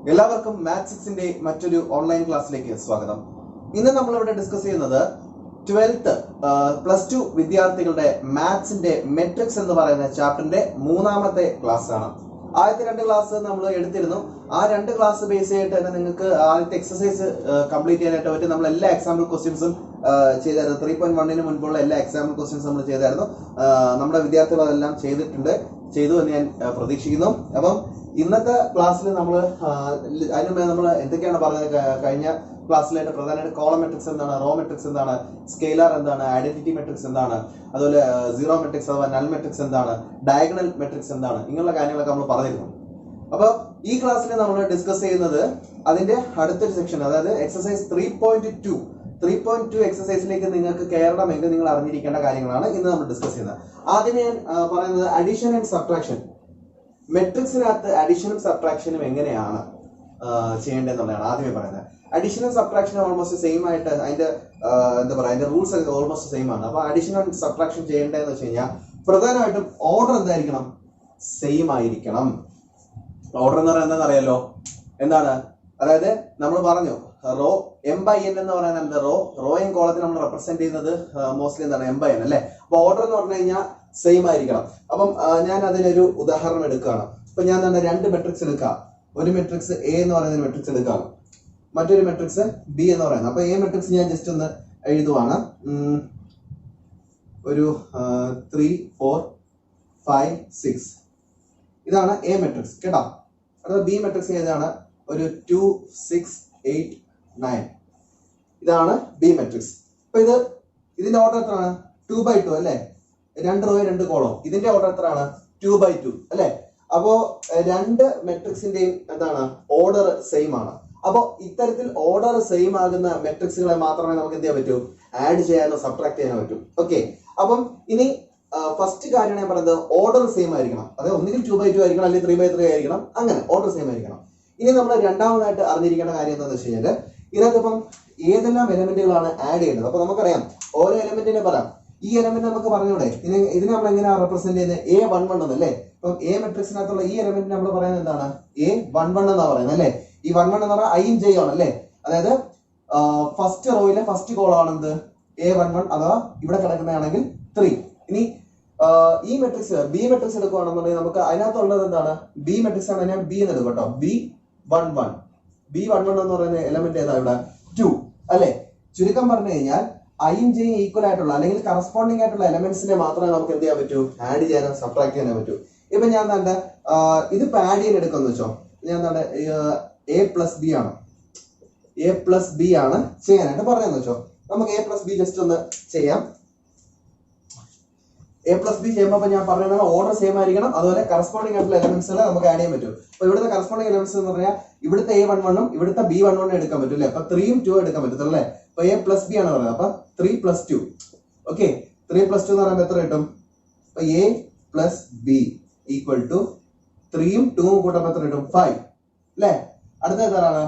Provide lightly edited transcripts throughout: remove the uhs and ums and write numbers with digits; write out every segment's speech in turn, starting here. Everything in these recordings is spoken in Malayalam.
എല്ലാവർക്കും മാത്സ് 6ന്റെ മറ്റൊരു ഓൺലൈൻ ക്ലാസ്സിലേക്ക് സ്വാഗതം. ഇന്ന് നമ്മൾ ഇവിടെ ഡിസ്കസ് ചെയ്യുന്നത് 12th +2 വിദ്യാർത്ഥികളുടെ മാത്സിന്റെ മെട്രിക്സ് എന്ന് പറയുന്ന ചാപ്റ്ററിന്റെ മൂന്നാമത്തെ ക്ലാസ് ആണ്. ആദ്യത്തെ 2 ക്ലാസ് നമ്മൾ എടുത്തിരുന്നു. ആ 2 ക്ലാസ് ബേസ് ചെയ്തിട്ട് തന്നെ നിങ്ങൾക്ക് ആദ്യത്തെ എക്സസൈസ് കംപ്ലീറ്റ് ചെയ്യാനായിട്ട് പറ്റും. നമ്മൾ എല്ലാ എക്സാമ്പിൾ ക്വസ്റ്റ്യൻസും ചെയ്തായിരുന്നു. 3.1 മുൻപുള്ള എല്ലാ എക്സാമ്പിൾ ക്വസ്റ്റ്യൻസ് നമ്മൾ ചെയ്തായിരുന്നു. നമ്മുടെ വിദ്യാർത്ഥികൾ അതെല്ലാം ചെയ്തു എന്ന് ഞാൻ പ്രതീക്ഷിക്കുന്നു. അപ്പം ഇന്നത്തെ ക്ലാസ്സിൽ നമ്മൾ അതിനുമേ നമ്മൾ എന്തൊക്കെയാണ് പറഞ്ഞത്, കഴിഞ്ഞ ക്ലാസ്സിലായിട്ട് പ്രധാനമായിട്ട് കോളം മെട്രിക്സ് എന്താണ്, റോ മെട്രിക്സ് എന്താണ്, സ്കെയിലർ എന്താണ്, ഐഡന്റിറ്റി മെട്രിക്സ് എന്താണ്, അതുപോലെ സീറോ മെട്രിക്സ് അഥവാ നൾ മെട്രിക്സ് എന്താണ്, ഡയഗണൽ മെട്രിക്സ് എന്താണ്, ഇങ്ങനെയുള്ള കാര്യങ്ങളൊക്കെ നമ്മൾ പറഞ്ഞിരുന്നു. അപ്പൊ ഈ ക്ലാസ്സിൽ നമ്മൾ ഡിസ്കസ് ചെയ്യുന്നത് അതിന്റെ അടുത്തൊരു സെക്ഷൻ, അതായത് എക്സസൈസ് 3.2 എക്സസൈസിലേക്ക് നിങ്ങൾക്ക് കയറണമെങ്കിൽ നിങ്ങൾ അറിഞ്ഞിരിക്കേണ്ട കാര്യങ്ങളാണ് ഇന്ന് നമ്മൾ ഡിസ്കസ് ചെയ്യുന്നത്. ആദ്യമേ ഞാൻ പറയുന്നത് അഡീഷൻ ആൻഡ് സബ്ട്രാക്ഷൻ. മെട്രിക്സിനകത്ത് അഡീഷനും സബ്ട്രാക്ഷനും എങ്ങനെയാണ് ചെയ്യേണ്ടതെന്നുള്ളതാണ് ആദ്യമേ പറയുന്നത്. അഡീഷനും സബ്ട്രാക്ഷനും ഓൾമോസ്റ്റ് സെയിം ആയിട്ട് അതിന്റെ എന്താ പറയുക, അതിന്റെ റൂൾസ് ഓൾമോസ്റ്റ് സെയിം ആണ്. അപ്പൊ അഡീഷൻ ആൻഡ് സബ്ട്രാക്ഷൻ ചെയ്യേണ്ടതെന്ന് വെച്ച് കഴിഞ്ഞാൽ പ്രധാനമായിട്ടും ഓർഡർ എന്തായിരിക്കണം, സെയിം ആയിരിക്കണം. ഓർഡർ എന്ന് പറയുന്നത് എന്താണെന്നറിയാലോ, എന്താണ്? അതായത് നമ്മൾ പറഞ്ഞു റോ m/n എന്ന് പറയുന്നത് റോയും കോളത്തിൽ നമ്മൾ റെപ്രസെന്റ് ചെയ്യുന്നത് മോസ്റ്റ്ലി എന്താണ്, m/n അല്ലെ. അപ്പൊ ഓർഡർ എന്ന് പറഞ്ഞു കഴിഞ്ഞാൽ സെയിം ആയിരിക്കണം. അപ്പം ഞാൻ അതിനൊരു ഉദാഹരണം എടുക്കുകയാണ്. അപ്പൊ ഞാൻ തന്നെ 2 മെട്രിക്സ് എടുക്കാം. ഒരു മെട്രിക്സ് എ എന്ന് പറയുന്ന മെട്രിക്സ് എടുക്കാം, മറ്റൊരു മെട്രിക്സ് ബി എന്ന് പറയുന്നത്. അപ്പൊ എ മെട്രിക്സ് ഞാൻ ജസ്റ്റ് ഒന്ന് എഴുതുവാണ്. ഒരു 3, 4, 5, 6 ഇതാണ് എ മെട്രിക്സ് കേട്ടോ. അടുത്ത ബി മെട്രിക്സ് ഏതാണ്, ഒരു 2, 6, 8, 9 ഇതാണ് ബി മെട്രിക്സ്. അപ്പൊ ഇതിന്റെ ഓർഡർ എത്രയാണ്, 2/2 അല്ലെ. 2 റോ 2 കോളം. ഇതിന്റെ ഓർഡർ എത്രയാണ്, 2/2 അല്ലെ. അപ്പോ 2 മെട്രിക്സിന്റെയും എന്താണ്, ഓർഡർ സെയിം ആണ്. അപ്പോ ഇത്തരത്തിൽ ഓർഡർ സെയിം ആകുന്ന മെട്രിക്സുകളെ മാത്രമേ നമുക്ക് എന്ത് ചെയ്യാൻ പറ്റൂ, ആഡ് ചെയ്യാനോ സബ്ട്രാക്ട് ചെയ്യാനോ പറ്റും. ഓക്കെ. അപ്പം ഇനി ഫസ്റ്റ് കാര്യമാണ് ഞാൻ പറയുന്നത്, ഓർഡർ സെയിം ആയിരിക്കണം. അതായത് ഒന്നുകിൽ 2/2 ആയിരിക്കണം, അല്ലെങ്കിൽ 3/3 ആയിരിക്കണം. അങ്ങനെ ഓർഡർ സെയിം ആയിരിക്കണം. ഇനി നമ്മൾ രണ്ടാമതായിട്ട് അറിഞ്ഞിരിക്കേണ്ട കാര്യം എന്താണെന്ന് വെച്ച് കഴിഞ്ഞാൽ, ഇതിനകത്ത് ഇപ്പം ഏതെല്ലാം എലമെന്റുകളാണ് ആഡ് ചെയ്യേണ്ടത്. അപ്പൊ നമുക്കറിയാം ഓരോ എലമെന്റിനെ പറയാം. ഈ എലമെന്റ് നമുക്ക് പറഞ്ഞൂടെ, ഇതിനെ നമ്മൾ എങ്ങനെയാണ് റെപ്രസെന്റ് ചെയ്യുന്നത്, A11 എന്നല്ലേ. അപ്പം എ മെട്രിക്സിനകത്തുള്ള ഈ എലമെന്റ് നമ്മൾ പറയുന്നത് എന്താണ്, A11 എന്നാ പറയുന്നത് അല്ലെ. ഈ 11 എന്ന് പറഞ്ഞാൽ ഐയും ജെ ആണ് അല്ലെ. അതായത് ഫസ്റ്റ് റോയിലെ ഫസ്റ്റ് കോളം ആണ് എന്ത്, A11 അഥവാ ഇവിടെ കിടക്കുന്നതാണെങ്കിൽ 3. ഇനി ഈ മെട്രിക്സ് ബി മെട്രിക്സ് എടുക്കുകയാണെന്നുണ്ടെങ്കിൽ നമുക്ക് അതിനകത്തുള്ളത് എന്താണ്, ബി മെട്രിക്സ് ആണ്. ഞാൻ ബി എന്ന് എടുക്കും കേട്ടോ. B11 എന്ന് പറയുന്ന എലമെന്റ് ഏതാ, ഇവിടെ 2 അല്ലെ. ചുരുക്കം പറഞ്ഞു കഴിഞ്ഞാൽ ഐയും ജെയും ഈക്വൽ ആയിട്ടുള്ള അല്ലെങ്കിൽ കറസ്പോണ്ടിങ് ആയിട്ടുള്ള എലമെന്റ്സിനെ മാത്രമേ നമുക്ക് എന്ത് ചെയ്യാൻ പറ്റൂ, ആഡ് ചെയ്യാനോ സബ്ട്രാക്ട് ചെയ്യാനോ പറ്റൂ. ഇപ്പൊ ഞാൻ എന്താ ഇതിപ്പോ ആഡ് ചെയ്യാൻ എടുക്കാന്ന് വെച്ചോ, ഞാൻ എന്താ A+B ആണ് ചെയ്യാനായിട്ട് പറഞ്ഞതെന്ന് വെച്ചോ. നമുക്ക് A+B ജസ്റ്റ് ഒന്ന് ചെയ്യാം. A+B ചെയ്യുമ്പോൾ ഞാൻ പറഞ്ഞത് ഓർഡർ സെയിം ആയിരിക്കണം, അതുപോലെ കറസ്പോണ്ടിങ് ആയിട്ടുള്ള എലമെന്റ്സുകളെ നമുക്ക് ആഡ് ചെയ്യാൻ പറ്റും. അപ്പൊ ഇവിടുത്തെ കറസ്പോണ്ടിങ് എലമെന്റ്സ് എന്ന് പറഞ്ഞാൽ ഇവിടുത്തെ A11 ഇവിടുത്തെ B11 എടുക്കാൻ പറ്റും അല്ലെ. അപ്പൊ 3 ഉം 2 എടുക്കാൻ പറ്റും അല്ലേ. അപ്പൊ A+B ആണ് പറയുന്നത്. അപ്പൊ 3+2 ഓക്കെ. 3+2 എന്ന് പറയുമ്പോൾ എത്ര കിട്ടും, അപ്പൊ A+B = 3 ഉം 2 ഉം കൂട്ടുമ്പോൾ എത്ര കിട്ടും, 5 അല്ലെ. അടുത്ത എത്രയാണ്,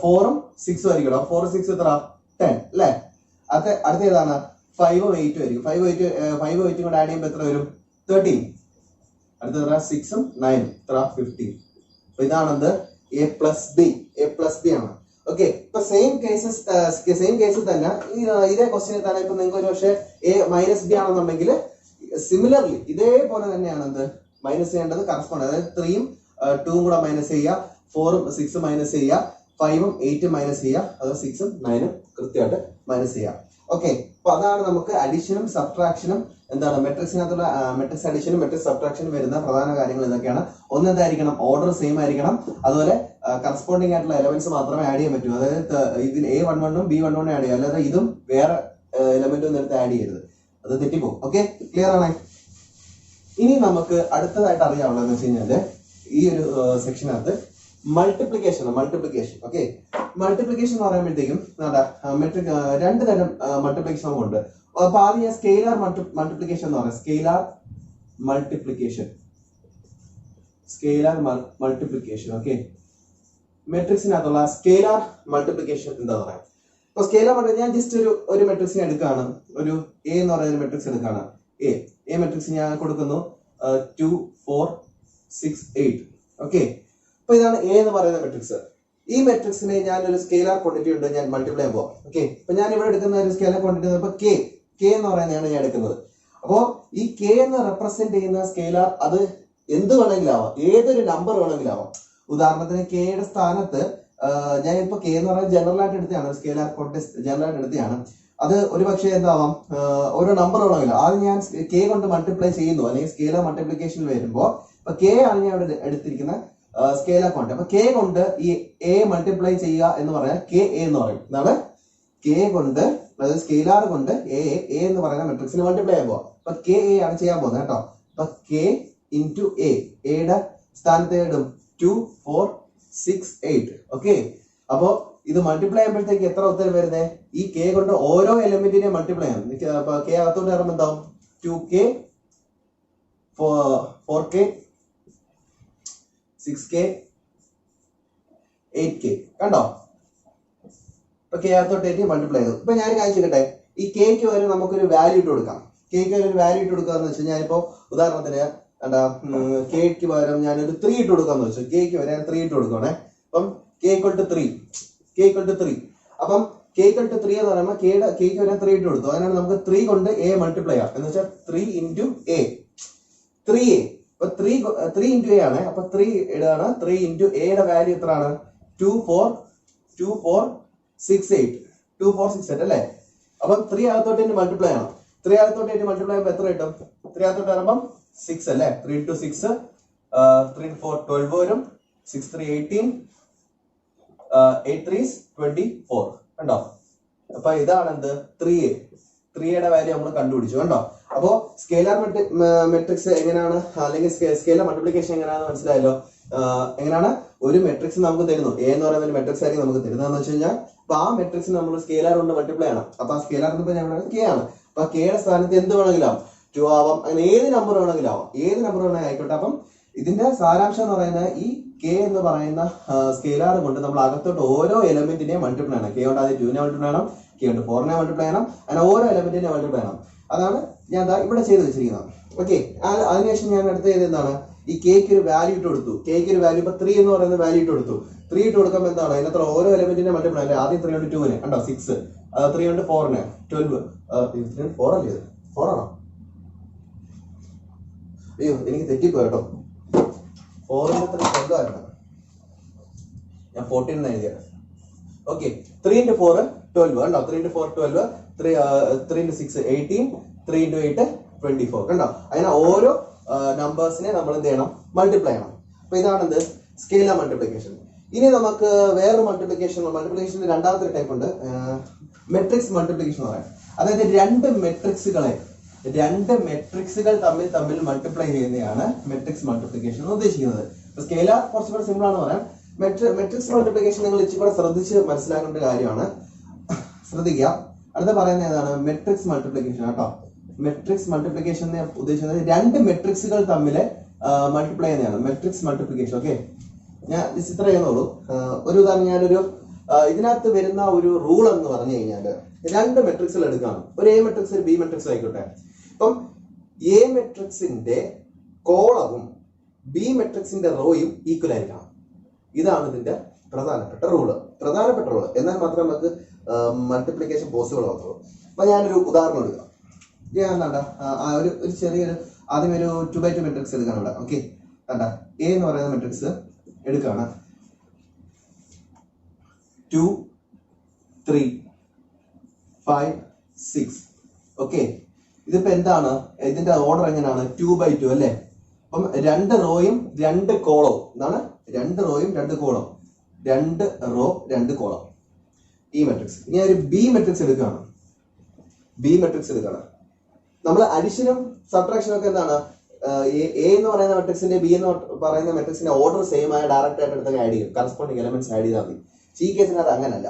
4 ഉം 6 ആയിരിക്കും. 4 6 എത്ര, 10 അല്ലെ. അടുത്ത ഏതാണ്, 5 ഉം 8 ആയിരിക്കും. 5 8 കൂടെ ആഡ് ചെയ്യുമ്പോൾ എത്ര വരും, 13. അടുത്ത 6 ഉം 9 എത്ര, 15. അപ്പൊ ഇതാണെന്ത്, A+B ആണ്. ഓക്കെ. ഇപ്പൊ സെയിം കേസിൽ തന്നെ ഇതേ ക്വസ്റ്റ്യനിൽ തന്നെ ഇപ്പൊ നിങ്ങൾക്ക് ഒരു പക്ഷേ A-B ആണെന്നുണ്ടെങ്കിൽ സിമിലർലി ഇതേപോലെ തന്നെയാണ് എന്ത് മൈനസ് ചെയ്യേണ്ടത്, കറസ്പോണ്ട്. അതായത് 3 ഉം 2 ഉം കൂടെ മൈനസ് ചെയ്യുക, 4 ഉം 6 ഉം മൈനസ് ചെയ്യുക, 5 ഉം 8 ഉം മൈനസ് ചെയ്യുക, അത് 6 ഉം 9 ഉം കൃത്യമായിട്ട് മൈനസ് ചെയ്യുക. ഓക്കെ. അപ്പൊ അതാണ് നമുക്ക് അഡീഷനും സബ്ട്രാക്ഷനും എന്താണ് മെട്രിക്സിനകത്തുള്ള മെട്രിക്സ് അഡീഷനും മെട്രിക്സ് സബ്ട്രാക്ഷനും വരുന്ന പ്രധാന കാര്യങ്ങൾ ഇതൊക്കെയാണ്. ഒന്ന് എന്തായിരിക്കണം, ഓർഡർ സെയിം ആയിരിക്കണം. അതുപോലെ കറസ്പോണ്ടിങ് ആയിട്ടുള്ള എലമെന്റ്സ് മാത്രമേ ആഡ് ചെയ്യാൻ പറ്റൂ. അതായത് ഇതിൽ A11 ഉം B11 ആഡ് ചെയ്യുക, അല്ലാതെ ഇതും വേറെ എലമെന്റ് ഒന്നും എടുത്ത് ആഡ് ചെയ്യരുത്, അത് തെറ്റിപ്പോകും. ഓക്കെ, ക്ലിയർ ആണേ. ഇനി നമുക്ക് അടുത്തതായിട്ട് അറിയാവുന്നതെന്ന് വെച്ച് കഴിഞ്ഞാല് ഈ ഒരു സെക്ഷനകത്ത് മൾട്ടിപ്ലിക്കേഷൻ. ഓക്കെ. മൾട്ടിപ്ലിക്കേഷൻ എന്ന് പറയുമ്പോഴത്തേക്കും മെട്രിക് 2 തരം മൾട്ടിപ്ലിക്കേഷൻ ഉണ്ട്. അപ്പൊ ആദ്യം സ്കെയിലാർ മൾട്ടിപ്ലിക്കേഷൻ എന്ന് പറയാം. Scalar multiplication okay. മെട്രിക്സിനകത്തുള്ള സ്കെയിലാർ മൾട്ടിപ്ലിക്കേഷൻ എന്താ പറയാ. ഇപ്പൊ സ്കെയിലാർ ഞാൻ ജസ്റ്റ് ഒരു മെട്രിക്സിനെ എടുക്കുകയാണ്. ഒരു എ എന്ന് പറയുന്ന മെട്രിക്സ് എടുക്കുകയാണ്. എ മെട്രിക്സ് ഞാൻ കൊടുക്കുന്നു 2, 4, 6, 8 ഓക്കെ. അപ്പൊ ഇതാണ് എ എന്ന് പറയുന്ന മെട്രിക്സ്. ഈ മെട്രിക്സിനെ ഞാൻ ഒരു സ്കെയിലാർ ക്വാണ്ടിറ്റി ഉണ്ട്, ഞാൻ മൾട്ടിപ്ലൈ ചെയ്യാൻ പോവാം. ഓക്കെ, അപ്പൊ ഞാൻ ഇവിടെ എടുക്കുന്ന ഒരു സ്കെയിലാർ ക്വാണ്ടിറ്റി അപ്പൊ കെ എന്ന് പറയുന്നതാണ് ഞാൻ എടുക്കുന്നത്. അപ്പോ ഈ കെ എന്ന് റെപ്രസെന്റ് ചെയ്യുന്ന സ്കെയിലാർ അത് എന്ത് വേണമെങ്കിലും ആവാം, ഏതൊരു നമ്പർ വേണമെങ്കിലും ആവാം. ഉദാഹരണത്തിന് കെയുടെ സ്ഥാനത്ത് ഞാൻ ഇപ്പൊ കെ എന്ന് പറയുന്നത് ജനറൽ ആയിട്ട് എടുത്തതാണ്, സ്കെയിലാർ ക്വാണ്ടിറ്റി ജനറൽ ആയിട്ട് എടുത്തതാണ്. അത് ഒരു പക്ഷേ എന്താവാം, ഓരോ നമ്പർ വേണമെങ്കിലും ആദ്യം ഞാൻ കെ കൊണ്ട് മൾട്ടിപ്ലൈ ചെയ്യുന്നു, അല്ലെങ്കിൽ സ്കെയിലാർ മൾട്ടിപ്ലിക്കേഷൻ വരുമ്പോൾ ഇപ്പൊ കെ ആണ് ഞാൻ ഇവിടെ എടുത്തിരിക്കുന്ന സ്കെയിലാർ ക്വാണ്ടിറ്റി. അപ്പൊ കെ കൊണ്ട് ഈ എ മൾട്ടിപ്ലൈ ചെയ്യുക എന്ന് പറഞ്ഞാൽ കെ എ എന്ന് പറയും. എന്താണ് കെ കൊണ്ട്, അതായത് സ്കെയിലാർ കൊണ്ട് എ എന്ന് പറയുന്ന മെട്രിക്സിന് മൾട്ടിപ്ലൈ ചെയ്യാൻ പോവാം. അപ്പൊ കെ എ ആണ് ചെയ്യാൻ പോകുന്നത് കേട്ടോ. അപ്പൊ കെ ഇൻറ്റു എയുടെ സ്ഥാനത്ത് ഇടും 2 4 6 8. ഓക്കെ, അപ്പോ ഇത് മൾട്ടിപ്ലൈ ചെയ്യുമ്പോഴത്തേക്ക് എത്ര ഉത്തരം വരുന്നത്? ഈ കെ കൊണ്ട് ഓരോ എലിമെന്റിനെ മൾട്ടിപ്ലൈ ചെയ്യാം. അപ്പൊ കെ അകത്തോട്ട് വരുമ്പോൾ എന്താവും? 2k 4k 6k 8k. കണ്ടോ? ഇപ്പൊ കെ അകത്തോട്ട് മൾട്ടിപ്ലൈ ചെയ്തു. ഇപ്പൊ ഞാൻ കാണിച്ചിട്ടെ, ഈ കെക്ക് വരെ നമുക്കൊരു വാല്യൂ ഇട്ട് കൊടുക്കാം. കെക്ക് ഒരു വാല്യൂ ഇട്ട് കൊടുക്കാന്ന് വെച്ചാൽ ഞാനിപ്പോ ഉദാഹരണത്തിന് എന്താ കെക്ക് പകരം ഞാനൊരു 3 ഇട്ട് കൊടുക്കാന്ന് വെച്ചു. കെക്ക് വരെ 3 ഇട്ട് കൊടുക്കണേ. അപ്പം കെ ഈക്വൽ ടു 3, അപ്പം കെ ഈക്വൽ ടു 3 എന്ന് പറയുമ്പോൾ കെക്ക് വരെ 3 ഇട്ട് കൊടുത്തു. അതിനാണ് നമുക്ക് 3 കൊണ്ട് എ മൾട്ടിപ്ലൈ ചെയ്യാം. എന്ന് വെച്ചാൽ 3 ഇൻറ്റു എ 3a. അപ്പൊ 3 ഇൻറ്റു എ ആണ്. അപ്പൊ 3 ഇടാണ്. 3 ഇൻറ്റു എയുടെ വാല്യൂ എത്രയാണ്? 2 4 6 8 അല്ലേ? അപ്പം 3 അകത്തോട്ട് മൾട്ടിപ്ലൈ ആണ്. 3 അകത്തോട്ട് മൾട്ടിപ്ലൈ ചെയ്യുമ്പോൾ എത്ര കിട്ടും? 3 അകത്തോട്ട് വരുമ്പം 6 അല്ലേ? 3 into 6 3 4 12 വരും. 6 3 18 8 3 24. കണ്ടോ? അപ്പൊ ഇതാണ് എന്ത്? 3യുടെ വാല്യൂ നമ്മൾ കണ്ടുപിടിച്ചു. കണ്ടോ? അപ്പോ സ്കെയിലാർ മെട്രിക്സ് എങ്ങനെയാണ്, അല്ലെങ്കിൽ സ്കെയിലാർ മൾട്ടിപ്ലിക്കേഷൻ എങ്ങനെയാണെന്ന് മനസ്സിലായല്ലോ. എങ്ങനെയാണ് ഒരു മെട്രിക്സ് നമുക്ക് തരുന്നു, എ എന്ന് പറയുന്ന ഒരു മെട്രിക്സ് ആയിരിക്കും നമുക്ക് തരുന്നതെന്ന് വെച്ച് കഴിഞ്ഞാൽ, അപ്പൊ ആ മെട്രിക്സ് നമ്മൾ സ്കെയിലാർ കൊണ്ട് മൾട്ടിപ്ലൈ ചെയ്യണം. അപ്പൊ ആ സ്കെയിലാർ ഞാൻ കെ ആണ്. അപ്പൊ കെയുടെ സ്ഥാനത്ത് എന്ത് വേണമെങ്കിലും 2 ആവാം, അങ്ങനെ ഏത് നമ്പർ വേണമെങ്കിലും ആവാം, ഏത് നമ്പർ വേണമെങ്കിൽ ആയിക്കോട്ടെ. അപ്പം ഇതിന്റെ സാരാംശം എന്ന് പറയുന്നത് ഈ കെ എന്ന് പറയുന്ന സ്കെയിലാർ കൊണ്ട് നമ്മൾ അകത്തോട്ട് ഓരോ എലമെന്റിനെ മൾട്ടിപ്ലൈ ചെയ്യണം. കെ കൊണ്ട് ആദ്യം 2നെ മൾട്ടിപ്ലൈ ചെയ്യണം, കെ കൊണ്ട് 4നെ മൾട്ടിപ്ലൈ ചെയ്യണം, അങ്ങനെ ഓരോ എലമെന്റിനെ മൾട്ടിപ്ലൈ ചെയ്യണം. അതാണ് ഞാൻ ഇവിടെ ചെയ്ത് വെച്ചിരിക്കുന്നത്. ഓക്കെ, അതിനുശേഷം ഞാൻ അടുത്ത ചെയ്ത് എന്താണ്, ഈ കേക്ക് ഒരു വാല്യൂ ഇട്ട് കൊടുത്തു. കേക്ക് ഒരു വാല്യൂ ഇപ്പൊ 3 എന്ന് പറയുന്ന വാല്യൂ ഇട്ട് കൊടുത്തു. 3 ഇട്ട് കൊടുക്കുമ്പോൾ എന്താണ്, അതിനകത്ത് ഓരോ എലമെന്റിനെ മൾട്ടിപ്ലൈ അല്ലേ. ആദ്യം 3 കൊണ്ട് 2നെ കണ്ടോ 6, 3 കൊണ്ട് 4നെ 12. 4 അല്ലേ? 4 ആണോ? അയ്യോ, എനിക്ക് തെറ്റിപ്പോയി കേട്ടോ. 4ന്റെ 12 ആയിരുന്നു, ഞാൻ 14 എഴുതിയത്. ഓക്കെ, 3 into 4 12 കണ്ടോ? 3 into 4 12, 3 into 6 18, 3 into 8 24. കണ്ടോ? അങ്ങനെ ഓരോ നമ്പേഴ്സിനെ നമ്മൾ എന്ത് ചെയ്യണം? മൾട്ടിപ്ലൈ ചെയ്യണം. അപ്പൊ ഇതാണ് എന്ത്? Scalar multiplication. ഇനി നമുക്ക് വേറൊരു മൾട്ടിപ്ലിക്കേഷന്റെ രണ്ടാമത്തെ ടൈപ്പ് ഉണ്ട്, മെട്രിക്സ് മൾട്ടിപ്ലിക്കേഷൻ എന്ന് പറയാം. അതായത് രണ്ട് മെട്രിക്സുകൾ തമ്മിൽ മൾട്ടിപ്ലൈ ചെയ്യുന്നതാണ് മെട്രിക്സ് മൾട്ടിപ്ലിക്കേഷൻ എന്ന് ഉദ്ദേശിക്കുന്നത്. സ്കെയിലാർ കുറച്ചുകൂടെ സിമ്പിൾ ആണെന്ന് പറയാം. മെട്രിക്സ് മൾട്ടിപ്ലിക്കേഷൻ നിങ്ങൾ ഇച്ചിരി ശ്രദ്ധിച്ച് മനസ്സിലാക്കേണ്ട കാര്യമാണ്. ശ്രദ്ധിക്കുക. അടുത്ത പറയുന്നത് ഏതാണ്? മെട്രിക്സ് മൾട്ടിപ്ലിക്കേഷൻ കേട്ടോ. മെട്രിക്സ് മൾട്ടിപ്ലിക്കേഷൻ ഉദ്ദേശിക്കുന്നത് രണ്ട് മെട്രിക്സുകൾ തമ്മിൽ മൾട്ടിപ്ലൈ ചെയ്യുന്നതാണ് മെട്രിക്സ് മൾട്ടിപ്ലിക്കേഷൻ. ഓക്കെ, ഞാൻ ഇത്ര ചെയ്യുന്നുള്ളൂ. ഒരു ഉദാഹരണം, ഞാനൊരു ഇതിനകത്ത് വരുന്ന ഒരു റൂൾ എന്ന് പറഞ്ഞു കഴിഞ്ഞാൽ രണ്ട് മെട്രിക്സുകൾ എടുക്കണം. ഒരു എ മെട്രിക്സ് ഒരു ബി മെട്രിക്സ് ആയിക്കോട്ടെ. ഇപ്പം എ മെട്രിക്സിന്റെ കോളവും ബി മെട്രിക്സിന്റെ റോയും ഈക്വൽ ആയിരിക്കണം. ഇതാണ് ഇതിന്റെ പ്രധാനപ്പെട്ട റൂള്. എന്നാൽ മാത്രമേ നമുക്ക് മൾട്ടിപ്ലിക്കേഷൻ പോസിബിൾ ആകത്തുള്ളൂ. അപ്പൊ ഞാനൊരു ഉദാഹരണം എടുക്കാം. ഞാൻ എന്താ ഒരു ചെറിയൊരു ആദ്യം ഒരു 2x2 മെട്രിക്സ് എടുക്കാണ് ഇവിടെ. ഓക്കെ, കണ്ട എ എന്ന് പറയുന്ന മെട്രിക്സ് എടുക്കുകയാണ്. 2 3 5 6. ഓക്കെ, ഇതിപ്പോ എന്താണ്? ഇതിന്റെ ഓർഡർ എങ്ങനെയാണ്? 2x2 അല്ലേ? അപ്പം 2 റോയും 2 കോളവും. എന്താണ്? 2 റോയും 2 കോളം, 2 റോ 2 കോളം ഈ മെട്രിക്സ്. ഇനി ഒരു ബി മെട്രിക്സ് എടുക്കുകയാണ്. നമ്മൾ അഡിഷനും സബ്ട്രാക്ഷനും ഒക്കെ എന്താണ്? എ എന്ന് പറയുന്ന മെട്രിക്സിന്റെ ബി എന്ന് പറയുന്ന മെട്രിക്സിന്റെ ഓർഡർ സെയിം ആയ ഡയറക്റ്റ് ആയിട്ട് എടുത്ത് ആഡ് ചെയ്യും, കറസ്പോണ്ടിങ് എലമെന്റ്സ് ആഡ് ചെയ്താൽ മതി. ഈ കേസിനകത്ത് അങ്ങനല്ല.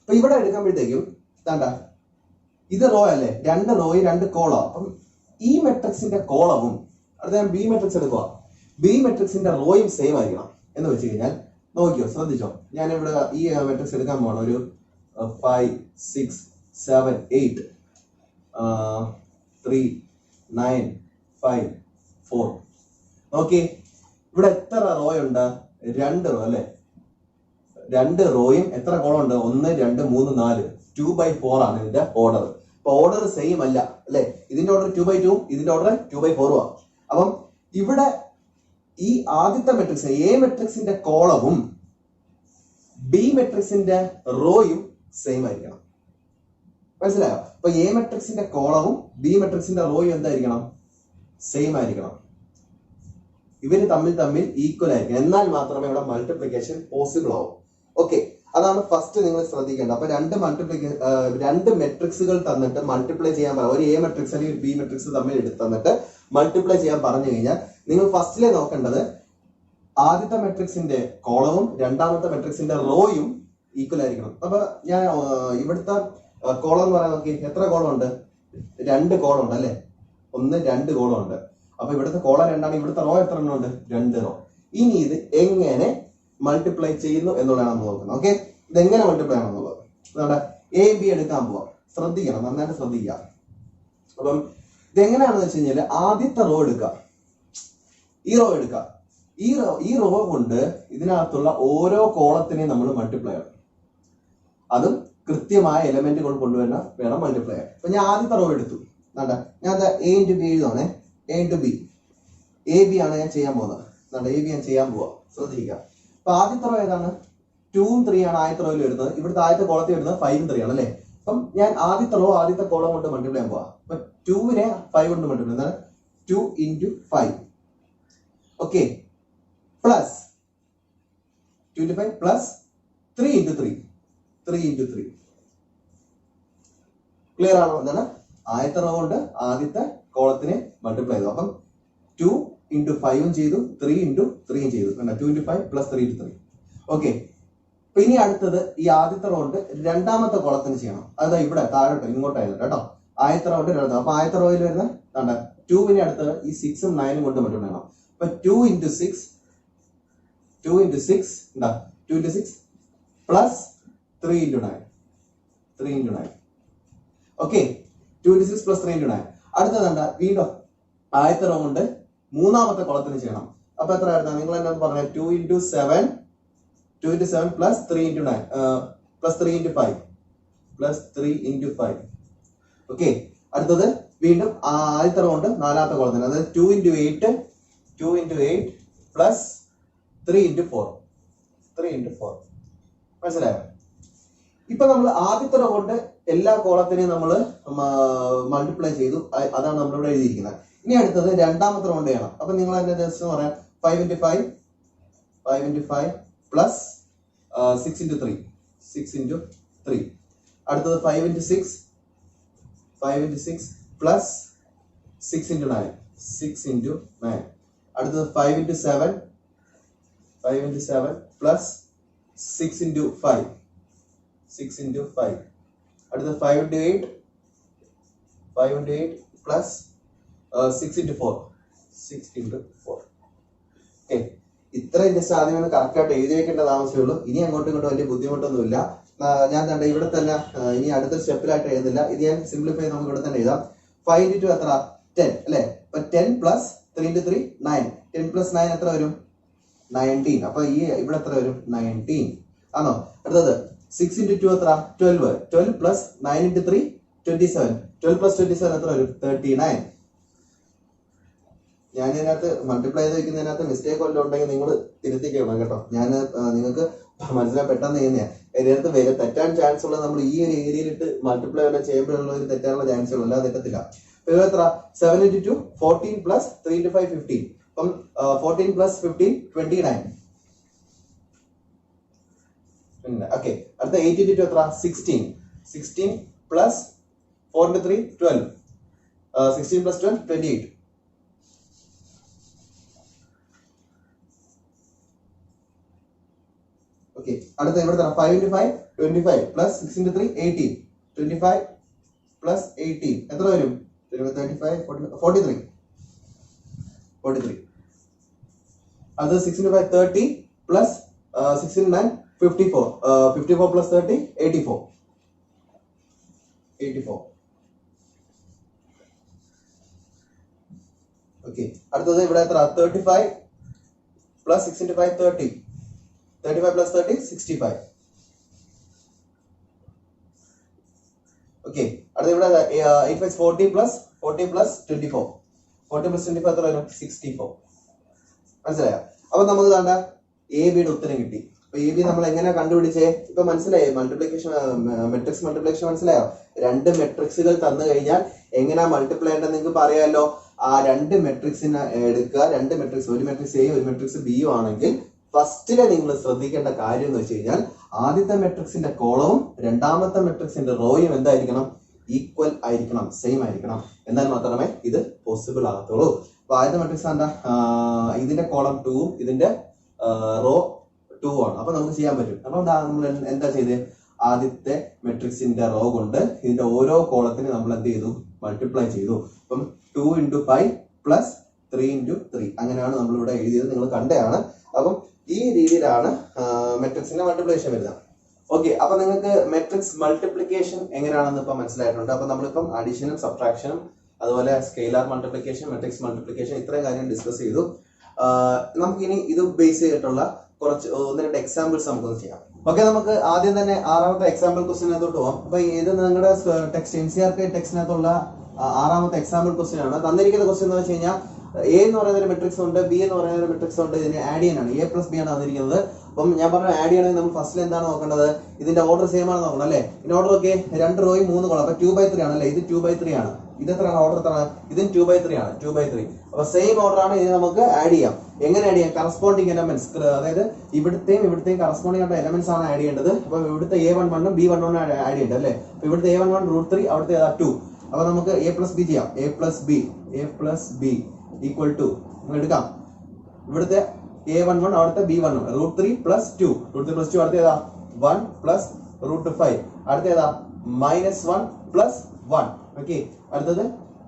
അപ്പൊ ഇവിടെ എടുക്കുമ്പോഴത്തേക്കും എന്താണ്ട, ഇത് റോ അല്ലേ? 2 റോയും 2 കോളം. അപ്പം ഈ മെട്രിക്സിന്റെ കോളവും അടുത്ത ഞാൻ ബി മെട്രിക്സ് എടുക്കുക. ബി മെട്രിക്സിന്റെ റോയും സെയിം ആയിരിക്കണം എന്ന് വെച്ച് കഴിഞ്ഞാൽ നോക്കിയോ, ശ്രദ്ധിച്ചോ. ഞാൻ ഇവിടെ ഈ മെട്രിക്സ് എടുക്കാൻ പോകണം. ഒരു 5 6 7 8 3 9 5 4. ഓക്കെ, ഇവിടെ എത്ര റോ ഉണ്ട്? രണ്ട് റോ അല്ലെ, രണ്ട് റോയും എത്ര കോളം ഉണ്ട്? 1 2 3 4 2/4 ആണ് ഇതിന്റെ ഓർഡർ. അപ്പൊ ഓർഡർ സെയിം അല്ല അല്ലെ, ഇതിന്റെ ഓർഡർ 2/2, ഇതിന്റെ ഓർഡർ 2/4 ആണ്. അപ്പം ഇവിടെ ഈ ആദ്യത്തെ മെട്രിക്സ് എ മെട്രിക്സിന്റെ കോളവും ബി മെട്രിക്സിന്റെ റോയും സെയിം ആയിരിക്കണം. മനസ്സിലായോ? അപ്പൊ എ മെട്രിക്സിന്റെ കോളവും ബി മെട്രിക്സിന്റെ റോയും എന്തായിരിക്കണം? സെയിം ആയിരിക്കണം. ഇവര് തമ്മിൽ ഈക്വൽ ആയിരിക്കണം, എന്നാൽ മാത്രമേ ഇവിടെ മൾട്ടിപ്ലിക്കേഷൻ പോസിബിൾ ആവും. ഓക്കെ, അതാണ് ഫസ്റ്റ് നിങ്ങൾ ശ്രദ്ധിക്കേണ്ടത്. അപ്പൊ രണ്ട് മെട്രിക്സുകൾ തന്നിട്ട് മൾട്ടിപ്ലൈ ചെയ്യാൻ പറയാം. ഒരു എ മെട്രിക്സ് അല്ലെങ്കിൽ ഒരു ബി മെട്രിക്സ് തമ്മിൽ എടുത്ത് തന്നിട്ട് മൾട്ടിപ്ലൈ ചെയ്യാൻ പറഞ്ഞു കഴിഞ്ഞാൽ നിങ്ങൾ ഫസ്റ്റിലെ നോക്കേണ്ടത് ആദ്യത്തെ മെട്രിക്സിന്റെ കോളവും രണ്ടാമത്തെ മെട്രിക്സിന്റെ റോയും ഈക്വൽ ആയിരിക്കണം. അപ്പൊ ഞാൻ ഇവിടുത്തെ കോളം എന്ന് പറയാൻ നോക്കി, എത്ര കോളം ഉണ്ട്? 2 കോളം ഉണ്ട് അല്ലെ, 1 2 കോളം ഉണ്ട്. അപ്പൊ ഇവിടുത്തെ കോളം 2 ആണ്, ഇവിടുത്തെ റോ എത്ര എണ്ണം ഉണ്ട്? 2 റോ. ഇനി ഇത് എങ്ങനെ മൾട്ടിപ്ലൈ ചെയ്യുന്നു എന്നുള്ളതാണ് നമ്മൾ നോക്കുന്നത്. ഓക്കെ, ഇത് എങ്ങനെ മൾട്ടിപ്ലൈ ആണെന്നുള്ളത് നമ്മുടെ എ ബി എടുക്കാൻ പോവാം. ശ്രദ്ധിക്കണം, നന്നായിട്ട് ശ്രദ്ധിക്കുക. അപ്പം ഇതെങ്ങനെയാണെന്ന് വെച്ച് കഴിഞ്ഞാൽ ആദ്യത്തെ റോ എടുക്കുക, ഈ റോ എടുക്കുക. ഈ റോ കൊണ്ട് ഇതിനകത്തുള്ള ഓരോ കോളത്തിനെയും നമ്മൾ മൾട്ടിപ്ലൈ ചെയ്യണം. അതും കൃത്യമായ എലമെന്റുകൾ കൊണ്ടുവരണം, വേണം മൾട്ടിപ്ലൈ ചെയ്യാൻ. അപ്പൊ ഞാൻ ആദ്യത്തെ റോ എടുത്തു, ഞാൻ എ ഇൻറ്റു ബി എഴുതാണേ, A into B, A B ആണ് ഞാൻ ചെയ്യാൻ പോകുന്നത്. എ ബി ഞാൻ ചെയ്യാൻ പോവാ, ശ്രദ്ധിക്കുക. അപ്പൊ ആദ്യത്തെ റോ ഏതാണ്? 2ഉം 3 ആണ് ആദ്യത്തെ റോയിൽ വരുന്നത്. ഇവിടുത്തെ ആദ്യത്തെ കോളത്തിൽ വരുന്നത് 5ഉം 3 ആണ് അല്ലെ. അപ്പം ഞാൻ ആദ്യത്തെ റോ ആദ്യത്തെ കോളം കൊണ്ട് മൾട്ടിപ്ലൈ ചെയ്യാൻ പോവാ. അപ്പൊ 2നെ 5 കൊണ്ട് മൾട്ടിപ്ലൈ, എന്താണ് 2 into 5. Okay, plus 2 into 5 plus 3 into 3, 3 into 3. Clear ആണോ? എന്താണ് ആദ്യത്തെ റോ കൊണ്ട് ആദ്യത്തെ കോളത്തിനെ മൾട്ടിപ്ലൈ ചെയ്തു. അപ്പം 2 ഇൻറ്റു 5ഉം ചെയ്തു, 3 ഇൻറ്റു 3ഉം ചെയ്തു. 2 ഇൻറ്റു 5 പ്ലസ് 3 ഇൻറ്റു 3. ഓക്കെ, അപ്പൊ ഇനി അടുത്തത് ഈ ആദ്യത്തെ റോ കൊണ്ട് രണ്ടാമത്തെ കോളത്തിന് ചെയ്യണം. അതാ ഇവിടെ താഴോട്ട് ഇങ്ങോട്ടായിരുന്നു കേട്ടോ. ആദ്യത്തെ റോ കൊണ്ട് രണ്ടാമത്തെ, അപ്പൊ ആദ്യത്തെ റോയിൽ വരുന്ന 2വിനെ അടുത്ത് ഈ 6ഉം 9ഉം കൊണ്ട് മൾട്ടിപ്ലൈ ചെയ്യണം. അപ്പൊ 2 ഇൻറ്റു 6 2 ഇൻറ്റു 6 എന്താ 2 into 6 plus 3 into 9, 3 into 9. Okay, 2 into 6 plus 3 into 9. അടുത്തത് വീണ്ടും ആദ്യത്തെ റോ കൊണ്ട് മൂന്നാമത്തെ കോളത്തിന് ചെയ്യണം. അപ്പൊ എത്ര ആയിരുന്നു? നിങ്ങൾ എന്നാ പറഞ്ഞ 2 into 7 plus 3 into 9 plus 3 into 5 plus 3 into 5. Okay, അടുത്തത് വീണ്ടും ആദ്യത്തെ റോ കൊണ്ട് നാലാമത്തെ കോളത്തിന്, അതായത് 2 ഇൻറ്റു 8 പ്ലസ് 3 ഇൻറ്റു 4. മനസ്സിലായോ? ഇപ്പൊ നമ്മൾ ആദ്യത്തെ റോ കൊണ്ട് എല്ലാ കോളത്തിനെയും നമ്മൾ മൾട്ടിപ്ലൈ ചെയ്തു, അതാണ് നമ്മളിവിടെ എഴുതിയിരിക്കുന്നത്. ഇനി അടുത്തത് രണ്ടാമത്തെ റോ കൊണ്ട് ചെയ്യണം. അപ്പൊ നിങ്ങൾ എന്നെ ജസ്റ്റ് പറയാം 5 ഇൻറ്റു 5 പ്ലസ് 6 ഇൻറ്റു 3. അടുത്തത് 5 ഇൻറ്റു 6 പ്ലസ് 6 ഇൻറ്റു 9. അടുത്തത് 5 ഇൻറ്റു 7 പ്ലസ് 6 ഇൻറ്റു 5. അടുത്തത് 5 ഇൻറ്റു 8 പ്ലസ് 6 ഇൻറ്റു 4. ഓക്കെ, ഇത്രയും ജസ്റ്റ് ആദ്യം ഒന്ന് കറക്റ്റ് ആയിട്ട് എഴുതി വെക്കേണ്ടത് ആവശ്യമുള്ളൂ. ഇനി അങ്ങോട്ടും ഇങ്ങോട്ടും വലിയ ബുദ്ധിമുട്ടൊന്നുമില്ല. ഞാൻ ഇവിടെ തന്നെ ഇനി അടുത്ത സ്റ്റെപ്പിലായിട്ട് എഴുതില്ല. ഇത് ഞാൻ സിംപ്ലിഫൈ നമുക്ക് ഇവിടെ തന്നെ എഴുതാം. 5 ഇൻറ്റു 2 എത്ര? 10 അല്ലെ. അപ്പൊ 10 പ്ലസ് 3 ഇൻറ്റു 3 9. 10 പ്ലസ് 9 എത്ര വരും? 19. അപ്പൊ ഈ ഇവിടെ എത്ര വരും? 19 ആണോ? അടുത്തത് 6 ഇൻറ്റു 2 എത്ര? 12. 12 പ്ലസ് 9 ഇൻറ്റു 3 27. 12 പ്ലസ് 27 എത്ര വരും? 39. ഞാൻ ഇതിനകത്ത് മൾട്ടിപ്ലൈ ചെയ്ത് വെക്കുന്നതിനകത്ത് മിസ്റ്റേക്ക് വല്ലതും ഉണ്ടെങ്കിൽ നിങ്ങൾ തിരുത്തിക്കണം കേട്ടോ. ഞാൻ നിങ്ങൾക്ക് മനസ്സിലാൻ പെട്ടെന്ന് ചെയ്യുന്നതാണ്. ഇതിനകത്ത് വരെ തെറ്റാൻ ചാൻസ് ഉള്ളത് നമ്മൾ ഈ ഒരു ഏരിയയിലിട്ട് മൾട്ടിപ്ലൈ വല്ല ചെയ്യുമ്പോഴുള്ള ഒരു തെറ്റാനുള്ള ചാൻസ് ഉള്ളൂ, അല്ലാതെ തെറ്റത്തില്ല. എത്ര? 7 ഇൻറ്റു 2 14 പ്ലസ് 3 ഇൻറ്റു 5 15. അപ്പം 14 പ്ലസ് 15 29. ഓക്കെ, അടുത്ത 8 ഇൻറ്റു 2 എത്ര? 16. 16 പ്ലസ് 4 ഇൻറ്റു 3 12. 16 പ്ലസ് 12 28. ഓക്കെ, അടുത്ത ഇവിടെ 5 ഇൻറ്റു 5 25 പ്ലസ് 6 ഇൻറ്റു 3 18. 25 പ്ലസ് 18 എത്ര വരും? 35 43. അത് 6 into 5 30 plus 6 into 9 54. 54 plus 30 84. Okay, അടുത്തത് ഇവിടെ എത്ര? 35 പ്ലസ് 6 ഇൻറ്റു 5 30. 35 plus 30, 65. Okay. അടുത്ത ഇവിടെ 8 5 40 plus 24. 40 plus 24 എത്ര വരും? 64. മനസ്സിലായോ? അപ്പൊ നമുക്ക് കണ്ട എ ബിയുടെ ഉത്തരം കിട്ടി. അപ്പൊ എ ബി നമ്മൾ എങ്ങനെ കണ്ടുപിടിച്ചേ? ഇപ്പൊ മനസ്സിലായോ? മൾട്ടിപ്ലിക്കേഷൻ മെട്രിക്സ് മൾട്ടിപ്ലിക്കേഷൻ മനസ്സിലായോ? രണ്ട് മെട്രിക്സുകൾ തന്നു കഴിഞ്ഞാൽ എങ്ങനെയാ മൾട്ടിപ്ലൈ ചെയ്യേണ്ടത് നിങ്ങൾക്ക് പറയാമല്ലോ. ആ രണ്ട് മെട്രിക്സിനെ എടുക്കുക. രണ്ട് മെട്രിക്സ്, ഒരു മെട്രിക്സ് എയും ഒരു മെട്രിക്സ് ബിയും ആണെങ്കിൽ ഫസ്റ്റിലെ നിങ്ങൾ ശ്രദ്ധിക്കേണ്ട കാര്യം എന്ന് വെച്ച് കഴിഞ്ഞാൽ ആദ്യത്തെ മെട്രിക്സിന്റെ കോളവും രണ്ടാമത്തെ മെട്രിക്സിന്റെ റോയും എന്തായിരിക്കണം? ഈക്വൽ ആയിരിക്കണം, സെയിം ആയിരിക്കണം. എന്നാൽ മാത്രമേ ഇത് പോസിബിൾ ആകത്തുള്ളൂ. അപ്പൊ ആദ്യത്തെ മെട്രിക്സ് എന്താ? ഇതിന്റെ കോളം 2ഉം ഇതിന്റെ റോ 2 ആണ്. അപ്പൊ നമുക്ക് ചെയ്യാൻ പറ്റും. അപ്പൊ നമ്മൾ എന്താ ചെയ്തത്? ആദ്യത്തെ മെട്രിക്സിന്റെ റോ കൊണ്ട് ഇതിന്റെ ഓരോ കോളത്തിന് നമ്മൾ എന്ത് ചെയ്തു? മൾട്ടിപ്ലൈ ചെയ്തു. അപ്പം 2 × 5 പ്ലസ് 3 × 3 അങ്ങനെയാണ് നമ്മൾ ഇവിടെ എഴുതിയത്. നിങ്ങൾ കണ്ടതാണ്. അപ്പം ഈ രീതിയിലാണ് മെട്രിക്സിന്റെ മൾട്ടിപ്ലിക്കേഷൻ വരുന്നത്. ഓക്കെ, അപ്പൊ നിങ്ങൾക്ക് മെട്രിക്സ് മൾട്ടിപ്ലിക്കേഷൻ എങ്ങനെയാണെന്ന് ഇപ്പൊ മനസ്സിലായിട്ടുണ്ട്. അപ്പൊ നമ്മളിപ്പം അഡീഷനും സബ്ട്രാക്ഷനും അതുപോലെ സ്കെയിലാർ മൾട്ടിപ്ലിക്കേഷൻ, മെട്രിക്സ് മൾട്ടിപ്ലിക്കേഷൻ ഇത്രയും കാര്യം ഡിസ്കസ് ചെയ്തു. നമുക്കിനി ഇത് ബേസ് ചെയ്തിട്ടുള്ള കുറച്ച് 1-2 എക്സാമ്പിൾസ് നമുക്കൊന്ന് ചെയ്യാം. ഓക്കെ, നമുക്ക് ആദ്യം തന്നെ 6ാമത്തെ എക്സാമ്പിൾ ക്വസ്റ്റിനകത്തോട്ട് പോകാം. അപ്പൊ ഇത് നിങ്ങളുടെ ടെക്സ്റ്റ് NCERT ടെക്സ്റ്റിനകത്തുള്ള 6ാമത്തെ എക്സാമ്പിൾ ക്വസ്റ്റ്യൻ ആണ്. തന്നിരിക്കുന്ന ക്വസ്റ്റ്യൻ എന്ന് വെച്ച് കഴിഞ്ഞാൽ എ എന്ന് പറയുന്ന ഒരു മെട്രിക്സ് ഉണ്ട്, ബി എന്ന് പറയുന്ന ഒരു മെട്രിക്സ് ഉണ്ട്. ഇതിനെ ആഡ് ചെയ്യാനാണ്. A + B ആണ് തന്നിരിക്കുന്നത്. അപ്പം ഞാൻ പറഞ്ഞ ആഡ് ചെയ്യണമെങ്കിൽ നമ്മൾ ഫസ്റ്റിൽ എന്താണ് നോക്കേണ്ടത്? ഇതിന്റെ ഓർഡർ സെയിം ആണ് നോക്കണം അല്ലേ? ഇതിന്റെ ഓർഡർ ഒക്കെ 2 റോയും 3 കോളം. അപ്പൊ 2/3 ആണല്ലേ? ഇത് 2/3 ആണ്. ഇത് എത്രയാണ് ഓർഡർ? എത്രയാണ്? ഇതും 2/3 ആണ്. 2/3. അപ്പൊ സെയിം ഓർഡർ ആണ്. ഇതിനെ നമുക്ക് ആഡ് ചെയ്യാം. എങ്ങനെ ആഡ് ചെയ്യാം? കറസ്പോണ്ടിങ് എലമെന്റ്സ്, അതായത് ഇവിടുത്തെയും കറസ്പോണ്ടിങ് ആയിട്ട് എലമെന്റ്സ് ആണ് ആഡ് ചെയ്യേണ്ടത്. അപ്പൊ ഇവിടുത്തെ A11 ഉം B11 ആഡ് ചെയ്യേണ്ടത് അല്ലേ? അപ്പൊ ഇവിടുത്തെ A11 √3, അവിടുത്തെ 2. അപ്പൊ നമുക്ക് A + B ചെയ്യാം. A + B ഈക്വൽ ടു നമുക്ക് എടുക്കാം. ഇവിടുത്തെ A11 അവിടുത്തെ B11 √3 + 2. √3 + 2 അടുത്ത ഏതാ? 1 + √5. അടുത്ത ഏതാ? -1 + 1. ഓക്കെ, അടുത്തത്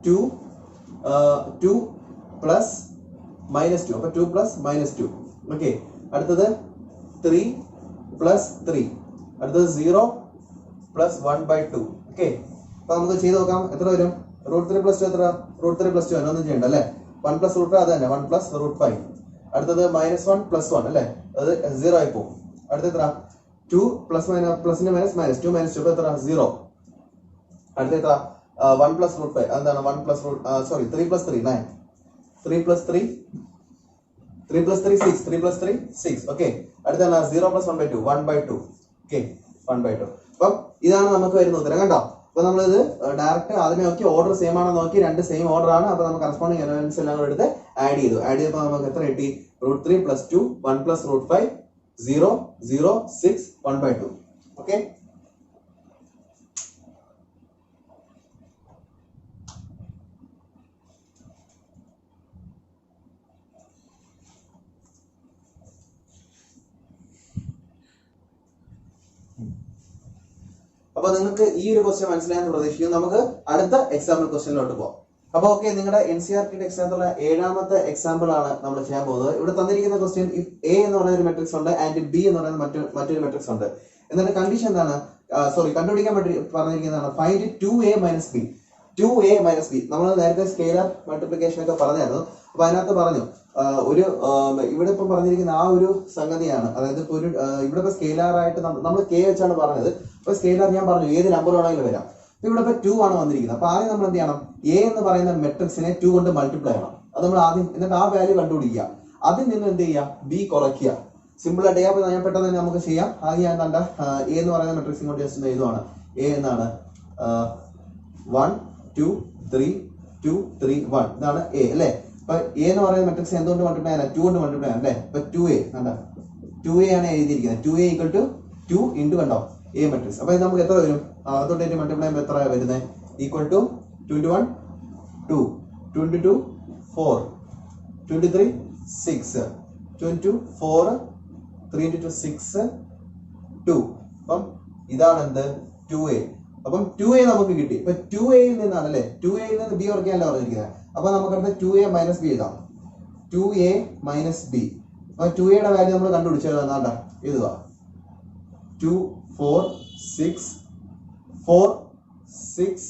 2 + -2. അപ്പൊ 2 + -2. ഓക്കെ, അടുത്തത് 3 + 3. അടുത്തത് 0 + 1/2. ഓക്കെ, അപ്പൊ നമുക്ക് ചെയ്ത് നോക്കാം. എത്ര വരും? √3 + 2 എത്ര? √3 + 2 ഒന്നും ചെയ്യണ്ട അല്ലേ? 1 + √5 അത് തന്നെ, 1 + √5. അടുത്തത് -1 + 1 അല്ലേ? അത് 0 ആയി പോകും. അടുത്ത എത്ര? 2 + പ്ലസിന്റെ -2 -2 എത്ര? 0. അടുത്ത എത്ര? 1 + √5 എന്താണ്? 1 + 3 + 3 9. 3 + 3 6. 3 + 3 6. ഓക്കെ, അടുത്ത 0 + 1/2 1/2. ഓക്കെ, 1/2. അപ്പം ഇതാണ് നമുക്ക് വരുന്ന ഉത്തരം. കണ്ടോ? അപ്പൊ നമ്മളിത് ഡയറക്റ്റ് ആദ്യമേ നോക്കി ഓർഡർ സെയിം ആണോ നോക്കി. രണ്ട് സെയിം ഓർഡർ ആണ്. അപ്പൊ നമുക്ക് കറസ്പോണ്ടിങ് എലമെന്റ്സ് എല്ലാം കൂടെ എടുത്ത് ആഡ് ചെയ്തപ്പോൾ നമുക്ക് എത്ര കിട്ടി? √3 + 2 1 + √5 0 0 6 1/2. ഓക്കെ, അപ്പൊ നിങ്ങൾക്ക് ഈ ഒരു ക്വസ്റ്റ്യൻ മനസ്സിലായെന്ന് പ്രതീക്ഷിക്കുന്നു. നമുക്ക് അടുത്ത എക്സാമ്പിൾ ക്വസ്റ്റ്യനിലോട്ട് പോകാം. അപ്പൊ ഓക്കെ, നിങ്ങളുടെ NCERT ടെക്സ്റ്റിനകത്തുള്ള 7ാമത്തെ എക്സാമ്പിൾ ആണ് നമ്മൾ ചെയ്യാൻ പോകുന്നത്. ഇവിടെ തന്നിരിക്കുന്ന ക്വസ്റ്റ്യൻ A എന്ന് പറയുന്ന ഒരു മെട്രിക്സ് ഉണ്ട് ആൻഡ് B എന്ന് പറയുന്ന മറ്റൊരു മെട്രിക്സ് ഉണ്ട്. എന്നിട്ട് കണ്ടീഷൻ എന്താണ്? കണ്ടുപിടിക്കാൻ വേണ്ടി പറഞ്ഞിരിക്കുന്നതാണ് find 2A - B. 2A - B നമ്മൾ നേരത്തെ സ്കെയിലർ മൾട്ടിപ്ലിക്കേഷൻ ഒക്കെ പറഞ്ഞായിരുന്നു. അപ്പൊ അതിനകത്ത് പറഞ്ഞു ഒരു ഇവിടെ ഇപ്പം പറഞ്ഞിരിക്കുന്ന ആ ഒരു സംഗതിയാണ്. അതായത് ഇപ്പൊ ഒരു ഇവിടെ ഇപ്പൊ സ്കെയിലർ ആയിട്ട് നമ്മൾ K വെച്ചാണ് പറഞ്ഞത്. അപ്പൊ സ്കെയിലർ ഞാൻ പറഞ്ഞു ഏത് നമ്പർ വേണമെങ്കിലും വരാം. ഇവിടെ ഇപ്പൊ 2 ആണ് വന്നിരിക്കുന്നത്. അപ്പൊ ആദ്യം നമ്മൾ എന്ത് ചെയ്യണം? A എന്ന് പറയുന്ന മെട്രിക്സിനെ 2 കൊണ്ട് മൾട്ടിപ്ലൈ ചെയ്യണം. അത് നമ്മൾ ആദ്യം, എന്നിട്ട് ആ വാല്യൂ കണ്ടുപിടിക്കുക. അതിൽ നിന്ന് എന്ത് ചെയ്യുക? B കുറയ്ക്കുക. സിമ്പിൾ ആയിട്ട് ചെയ്യാം. ഞാൻ പെട്ടെന്ന് തന്നെ നമുക്ക് ചെയ്യാം. ആദ്യം ഞാൻ കണ്ട A എന്ന് പറയുന്ന മെട്രിക്സ് കൊണ്ട് ജസ്റ്റ് എഴുതുവാണ്. A എന്നാണ് 1 2 3 2 3 1 ഇതാണ് A അല്ലേ? അപ്പൊ A എന്ന് പറയുന്ന മെട്രിക്സ് എന്തുകൊണ്ട് മൾട്ടിപ്ലൈ ചെയ്യാൻ? 2 കൊണ്ട് മൾട്ടിപ്ലൈ ചെയ്യാൻ അല്ലേ? അപ്പൊ 2A കണ്ടോ? 2A ആണ് എഴുതിയിരിക്കുന്നത്. 2A = 2 ഇൻറ്റു കണ്ടോ A മെട്രിക്സ്. അപ്പൊ ഇത് നമുക്ക് എത്ര വരും? അതോട്ട് മൾട്ടിപ്ലൈ ചെയ്യുമ്പോൾ എത്ര വരുന്നത്? Equal to 2 × 1 2 2 × 2 4 2 × 3 6 2 × 4 3 × 2 6 2. അപ്പം ഇതാണ് എന്ത്? 2A. അപ്പം 2A നമുക്ക് കിട്ടി. ഇപ്പൊ 2A-യിൽ നിന്നാണ് അല്ലേ? 2A-യിൽ നിന്ന് B കുറയ്ക്കാനല്ല പറഞ്ഞിരിക്കുന്നത്. അപ്പൊ നമുക്ക് അടുത്ത 2A - B എഴുതാം. 2A - B. അപ്പൊ 2A-യുടെ വാല്യൂ നമ്മൾ കണ്ടുപിടിച്ചു. എന്നാണ്ടാ എഴുതുക 2 4 6 4 6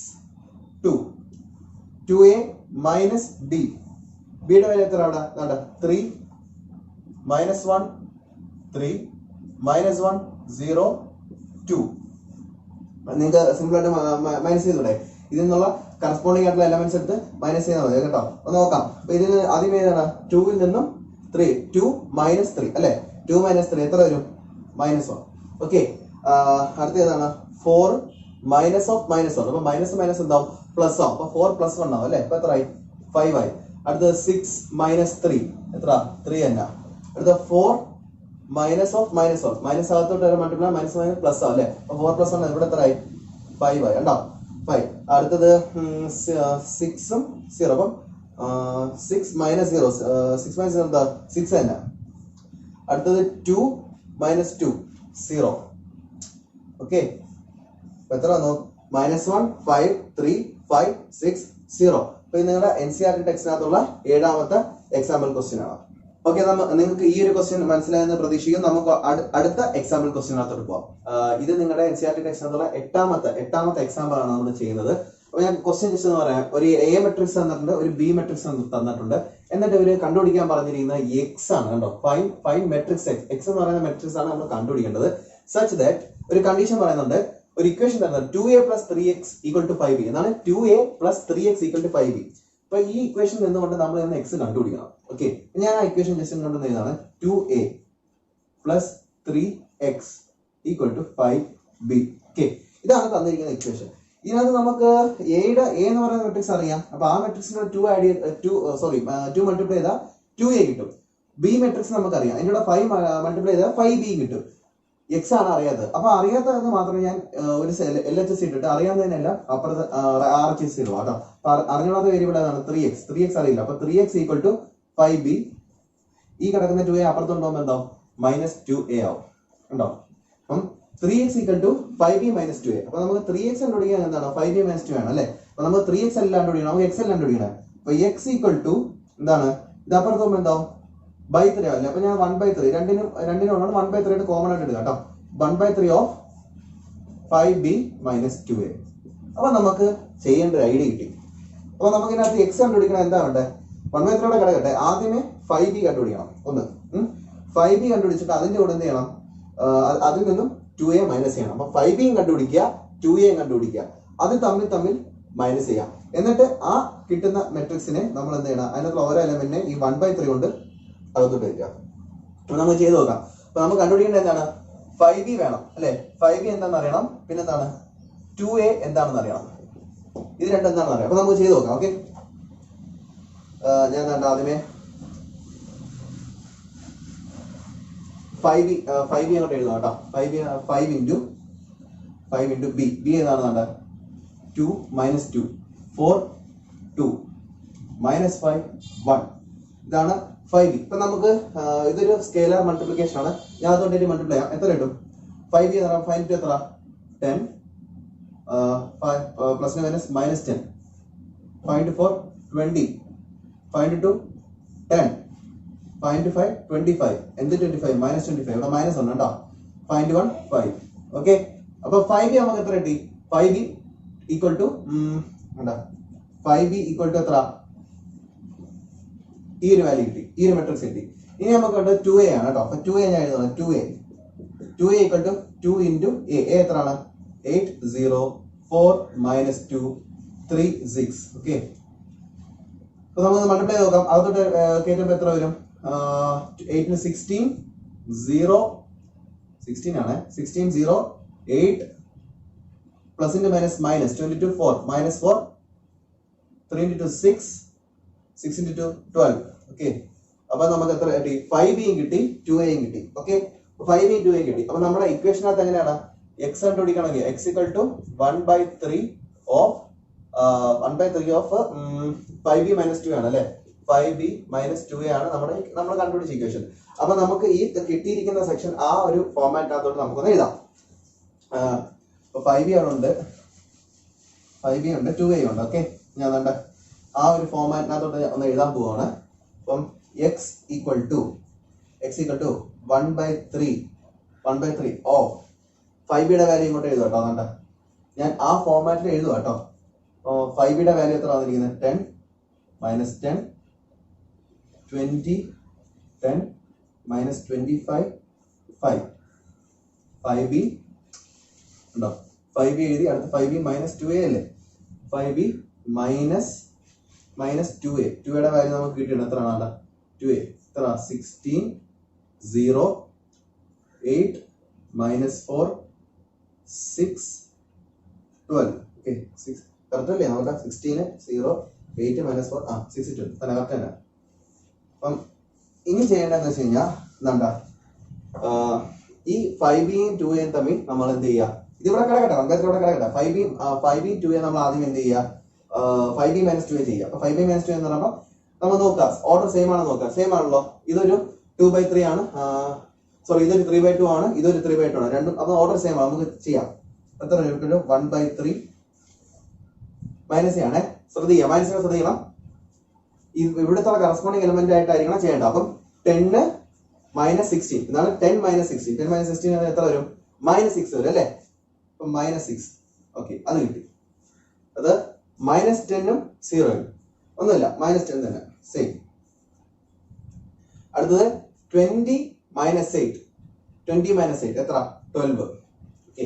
2. 2A - B. B-യുടെ വാല്യൂ എത്ര? അവിടെ 3 - 1 3 -1 0 2. നിങ്ങൾക്ക് സിമ്പിൾ ആയിട്ട് മൈനസ് ചെയ്തൂടെ? ഇതിൽ നിന്നുള്ള കറസ്പോണ്ടിങ് ആയിട്ടുള്ള എലമെന്റ്സ് എടുത്ത് മൈനസ് ചെയ്താൽ മതി കേട്ടോ. അപ്പൊ നോക്കാം. അപ്പൊ ഇതിന് ആദ്യം ഏതാണ്? 2 നിന്നും 3, 2 - 3 അല്ലെ? 2 - 3 എത്ര വരും? -1. ഓക്കെ. അടുത്ത ഏതാണ്? 4 -1. അപ്പൊ മൈനസ് എന്താവും? പ്ലസ് ആവും. അപ്പൊ 4 + 1 ആവും അല്ലെ? അപ്പൊ എത്ര ആയി? 5 ആയി. അടുത്തത് 6 - 3 എത്ര? 3 തന്നെ. അടുത്ത 4 -1 മൈനസ് അകത്തോട്ട് വരെ മൾട്ടിപ്ലൈ മൈനസ് പ്ലസ് ആവും അല്ലെ? അപ്പൊ 4 + 1 ഇവിടെ എത്ര ആയി? 5 ആയി. കണ്ടോ? 5. അടുത്തത് 6ഉം 0. അപ്പം 6 - 0 6 - 0 എന്താ? 6 തന്നെ. അടുത്തത് 2 - 2 0. ഓക്കെ. എത്ര വന്നു? -1 5 3 5 6 0. അപ്പൊ ഇത് നിങ്ങളുടെ NCERT ടെക്സ്റ്റിനകത്തുള്ള 7ാമത്തെ എക്സാമ്പിൾ ക്വസ്റ്റ്യൻ ആണ്. ഓക്കെ, നിങ്ങൾക്ക് ഈ ഒരു ക്വസ്റ്റ്യൻ മനസ്സിലായെന്ന് പ്രതീക്ഷിക്കും. നമുക്ക് അടുത്ത എക്സാമ്പിൾ ക്വസ്റ്റ്യനകത്തോട്ട് പോവാം. ഇത് നിങ്ങളുടെ NCERT ടെക്സ്റ്റിനകത്തുള്ള എട്ടാമത്തെ എക്സാമ്പിൾ ആണ് നമ്മൾ ചെയ്യുന്നത്. അപ്പൊ ഞാൻ ക്വസ്റ്റ്യൻ ജസ്റ്റ് എന്ന് പറയാം. ഒരു A മെട്രിക്സ് തന്നിട്ടുണ്ട്, ഒരു B മെട്രിക്സ് തന്നിട്ടുണ്ട്. എന്നിട്ട് ഇവര് കണ്ടുപിടിക്കാൻ പറഞ്ഞിരിക്കുന്നത് എക്സ് ആണ്. കണ്ടോ? ഫൈൻ മെട്രിക്സ് എക്സ് എന്ന് പറയുന്ന മെട്രിക്സ് ആണ് നമ്മൾ കണ്ടുപിടിക്കേണ്ടത്. സച്ച് ദാറ്റ് ഒരു കണ്ടീഷൻ പറയുന്നുണ്ട്, ഒരു ഇക്വേഷൻ തരുന്നത് 2a + 3x = 5b എന്നാണ്. 2a + 3x = 5b. അപ്പൊ ഈ ഇക്വേഷൻ നിന്നുകൊണ്ട് നമ്മൾ ഇന്ന് എക്സ് കണ്ടുപിടിക്കണം. ഓക്കെ, ഞാൻ ആ ഇക്വേഷൻ ജസ്റ്റ് കണ്ടുപിടുന്ന ഇതാണ് 2a + 3x = 5b. ഓക്കെ, ഇതാണ് തന്നിരിക്കുന്ന ഇക്വേഷൻ. ഇതിനകത്ത് നമുക്ക് a എന്ന് പറയുന്ന മെട്രിക്സ് അറിയാം. അപ്പൊ ആ മെട്രിക്സിന്റെ 2 മൾട്ടിപ്ലൈ ചെയ്താൽ 2a കിട്ടും. ബി മെട്രിക്സ് നമുക്കറിയാം, അതിന്റെ കൂടെ 5 മൾട്ടിപ്ലൈ ചെയ്താൽ 5b കിട്ടും. എക്സ് ആണ് അറിയാത്തത്. അപ്പൊ അറിയാത്തതെന്ന് മാത്രമേ ഞാൻ ഒരു LHS ഇട്ടിട്ട് അറിയാവുന്നതിനെല്ലാം അപ്പുറത്ത് RHS ഇടുക കേട്ടോ. അറിഞ്ഞാത്ത വേരിയബിൾ ഏതാണ്? 3x അറിയില്ല. അപ്പൊ 3x = 5b. ഈ കിടക്കുന്ന 2a അപ്പുറത്തുണ്ടാകുമ്പോൾ എന്താവും? -2a ആവും. ഉണ്ടോ? അപ്പം 3x = 5b - 2a. അപ്പൊ നമുക്ക് 3x കണ്ടുപിടിക്കാൻ എന്താണ്? 5b - 2 ആണ് അല്ലെ? അപ്പൊ നമുക്ക് 3x അല്ല കണ്ടുപിടിക്കണം, നമുക്ക് x അല്ല കണ്ടുപിടിക്കണം. അപ്പൊ x = എന്താണ്? ഇത് അപ്പുറത്തുമ്പോൾ എന്താവും? /3 അല്ലേ? അപ്പൊ ഞാൻ 1/3 രണ്ടിനും 1/3 ആയിട്ട് കോമൺ ആയിട്ട് എടുക്കാം കേട്ടോ. 1/3 of 5b - 2a. അപ്പൊ നമുക്ക് ചെയ്യേണ്ട ഒരു ഐഡിയ കിട്ടി. അപ്പൊ നമുക്ക് ഇതിനകത്ത് എക്സ് കണ്ടുപിടിക്കണം. എന്താ വേണ്ടേ? 1/3 കിടക്കട്ടെ. ആദ്യമേ 5b കണ്ടുപിടിക്കണം. 5b കണ്ടുപിടിച്ചിട്ട് അതിന്റെ കൂടെ എന്ത് ചെയ്യണം? അതിൽ നിന്നും 2a മൈനസ് ചെയ്യണം. അപ്പൊ 5b കണ്ടുപിടിക്കുക, 2a കണ്ടുപിടിക്കുക, അത് തമ്മിൽ മൈനസ് ചെയ്യാം. എന്നിട്ട് ആ കിട്ടുന്ന മെട്രിക്സിനെ നമ്മൾ എന്ത് ചെയ്യണം? അതിനകത്തുള്ള ഓരോ എലമെന്റിനെ ഈ 1/3 കൊണ്ട് അകത്തോട്ട് വരിക. അപ്പൊ നമുക്ക് ചെയ്ത് നോക്കാം. അപ്പൊ നമുക്ക് കണ്ടുപിടിക്കേണ്ടത് എന്താണ്? 5b വേണം അല്ലെ? 5b എന്താണെന്ന് അറിയണം. പിന്നെ എന്താണ്? 2a എന്താണെന്ന് അറിയണം. ഇത് രണ്ടും എന്താണെന്ന് അറിയാം. അപ്പൊ നമുക്ക് ചെയ്ത് നോക്കാം. ഓക്കെ, ഞാൻ ആദ്യമേ 5b അങ്ങോട്ട് എഴുതാം കേട്ടോ. 5 into b. b ഏതാണ്? 2 - 2 4 2 -5 1. ഇതാണ് 5b. ഇപ്പൊ നമുക്ക് ഇതൊരു സ്കെയിലർ മൾട്ടിപ്ലിക്കേഷൻ ആണ്. ഞാൻ അതുകൊണ്ട് മൾട്ടിപ്ലൈ ചെയ്യാം. എത്ര കിട്ടും? 5b എന്ന് പറഞ്ഞാൽ 5 into എത്ര? 10 -10 5 into 4 20 5 into 2 10 5 into 5 25. എന്ത് 25? -25. ഇവിടെ മൈനസ് ഉണ്ട് കേട്ടോ. 5 into 1 5. ഓക്കെ, അപ്പൊ 5b നമുക്ക് എത്ര കിട്ടി? 5b = 5b = എത്ര? ഈ ഒരു വാല്യൂ കിട്ടി, ഈ ഒരു മെട്രിക്സ് കിട്ടി. ഇനി നമുക്ക് 2a ആണ് കേട്ടോ. അപ്പൊ 2a ഞാൻ എഴുതുന്നത് 2a = 2 into a. എത്രയാണ്? 8 0 4 -2 3 6. ഓക്കെ, അപ്പൊ നമുക്ക് മൾട്ടിപ്ലൈ നോക്കാം. അകത്തോട്ട് കയറ്റുമ്പോൾ എത്ര വരും? 8 16 0 16 ആണ്. 16 0 8 plus into minus 22 4 -4 3 into 2 6 6 into 2 12. Okay, അപ്പൊ നമുക്ക് എത്ര കിട്ടി? 5b കിട്ടി, 2a കിട്ടി. ഓക്കെ, 5b 2a കിട്ടി. അപ്പൊ നമ്മുടെ ഇക്വേഷനകത്ത് എങ്ങനെയാണ്? എക്സ് കണ്ടുപിടിക്കണമെങ്കിൽ x = 1/3 of 5b - 2 ആണ് അല്ലെ? 5b - 2a ആണ് നമ്മൾ കണ്ടുപിടിച്ച ഇക്വേഷൻ. അപ്പൊ നമുക്ക് ഈ കിട്ടിയിരിക്കുന്ന സെക്ഷൻ ആ ഒരു ഫോർമാറ്റിനകത്തോട്ട് നമുക്കൊന്ന് എഴുതാം. 5b ഉണ്ട്, 5b ഉണ്ട്, 2a ഉണ്ട്. ഓക്കെ, ഞാൻ ആ ഒരു ഫോർമാറ്റിനകത്തോട്ട് ഒന്ന് എഴുതാൻ പോവാണ്. അപ്പം x = 1/3 ഓഫ് 5bയുടെ വാല്യൂ ഇങ്ങോട്ട് എഴുതുക കേട്ടോ. ഞാൻ ആ ഫോർമാറ്റിൽ എഴുതുക കേട്ടോ. 5bയുടെ വാല്യൂ എത്ര വന്നിരിക്കുന്നത്? 10 -10 20 10 -25 5. 5b ഉണ്ടോ 5b എഴുതി അടുത്ത 5b മൈനസ് 2a അല്ലേ 5b മൈനസ് 2a 2യുടെ വാല്യൂ നമുക്ക് കിട്ടിയാണ് എത്രയാണ് 2a എത്ര 16 0 8 minus 4 6 12 ഓക്കെ 6 കറക്റ്റ് അല്ലേ നോക്കാം 16 0 8 minus 4 6 12 തന്നെ കറക്റ്റ് തന്നെ അപ്പം ഇനി ചെയ്യേണ്ടതെന്ന് വെച്ച് കഴിഞ്ഞാൽ എന്താ ഈ 5bയും 2aയും തമ്മിൽ നമ്മൾ എന്ത് ചെയ്യുക ഇതിവിടെ കിടക്കട്ടെ ഇവിടെ കിടക്കട്ടെ 5bയും 2a നമ്മൾ ആദ്യം എന്ത് ചെയ്യുക 5b minus 2a ചെയ്യുക അപ്പൊ 5b minus 2a എന്ന് പറയുമ്പോൾ നമ്മൾ നോക്കാം ഓർഡർ സെയിം ആണോ നോക്കാം സെയിം ആണല്ലോ ഇതൊരു 2/3 ആണ് സോറി ഇതൊരു 3/2 ആണ് ഇതൊരു 3/2 ആണ് രണ്ടും അപ്പൊ ഓർഡർ സെയിം ആണ് നമുക്ക് ചെയ്യാം എത്ര ഒരു 1/3 മൈനസ് ചെയ്യണേ ശ്രദ്ധിക്കണം ഇവിടുത്തെ കറസ്പോണ്ടിങ് എലിമെന്റ് ആയിട്ടായിരിക്കണം ചെയ്യേണ്ടത് അപ്പം 10 മൈനസ് 16 എന്നാണ് 10 മൈനസ് 16 എത്ര വരും -6 വരും അല്ലേ അപ്പൊ -6 ഓക്കെ അത് കിട്ടി അത് -10 ഉം 0 ഒന്നുമില്ല -10 തന്നെ സെയിം അടുത്തത് 20 minus 8 എത്ര 12 ഓക്കെ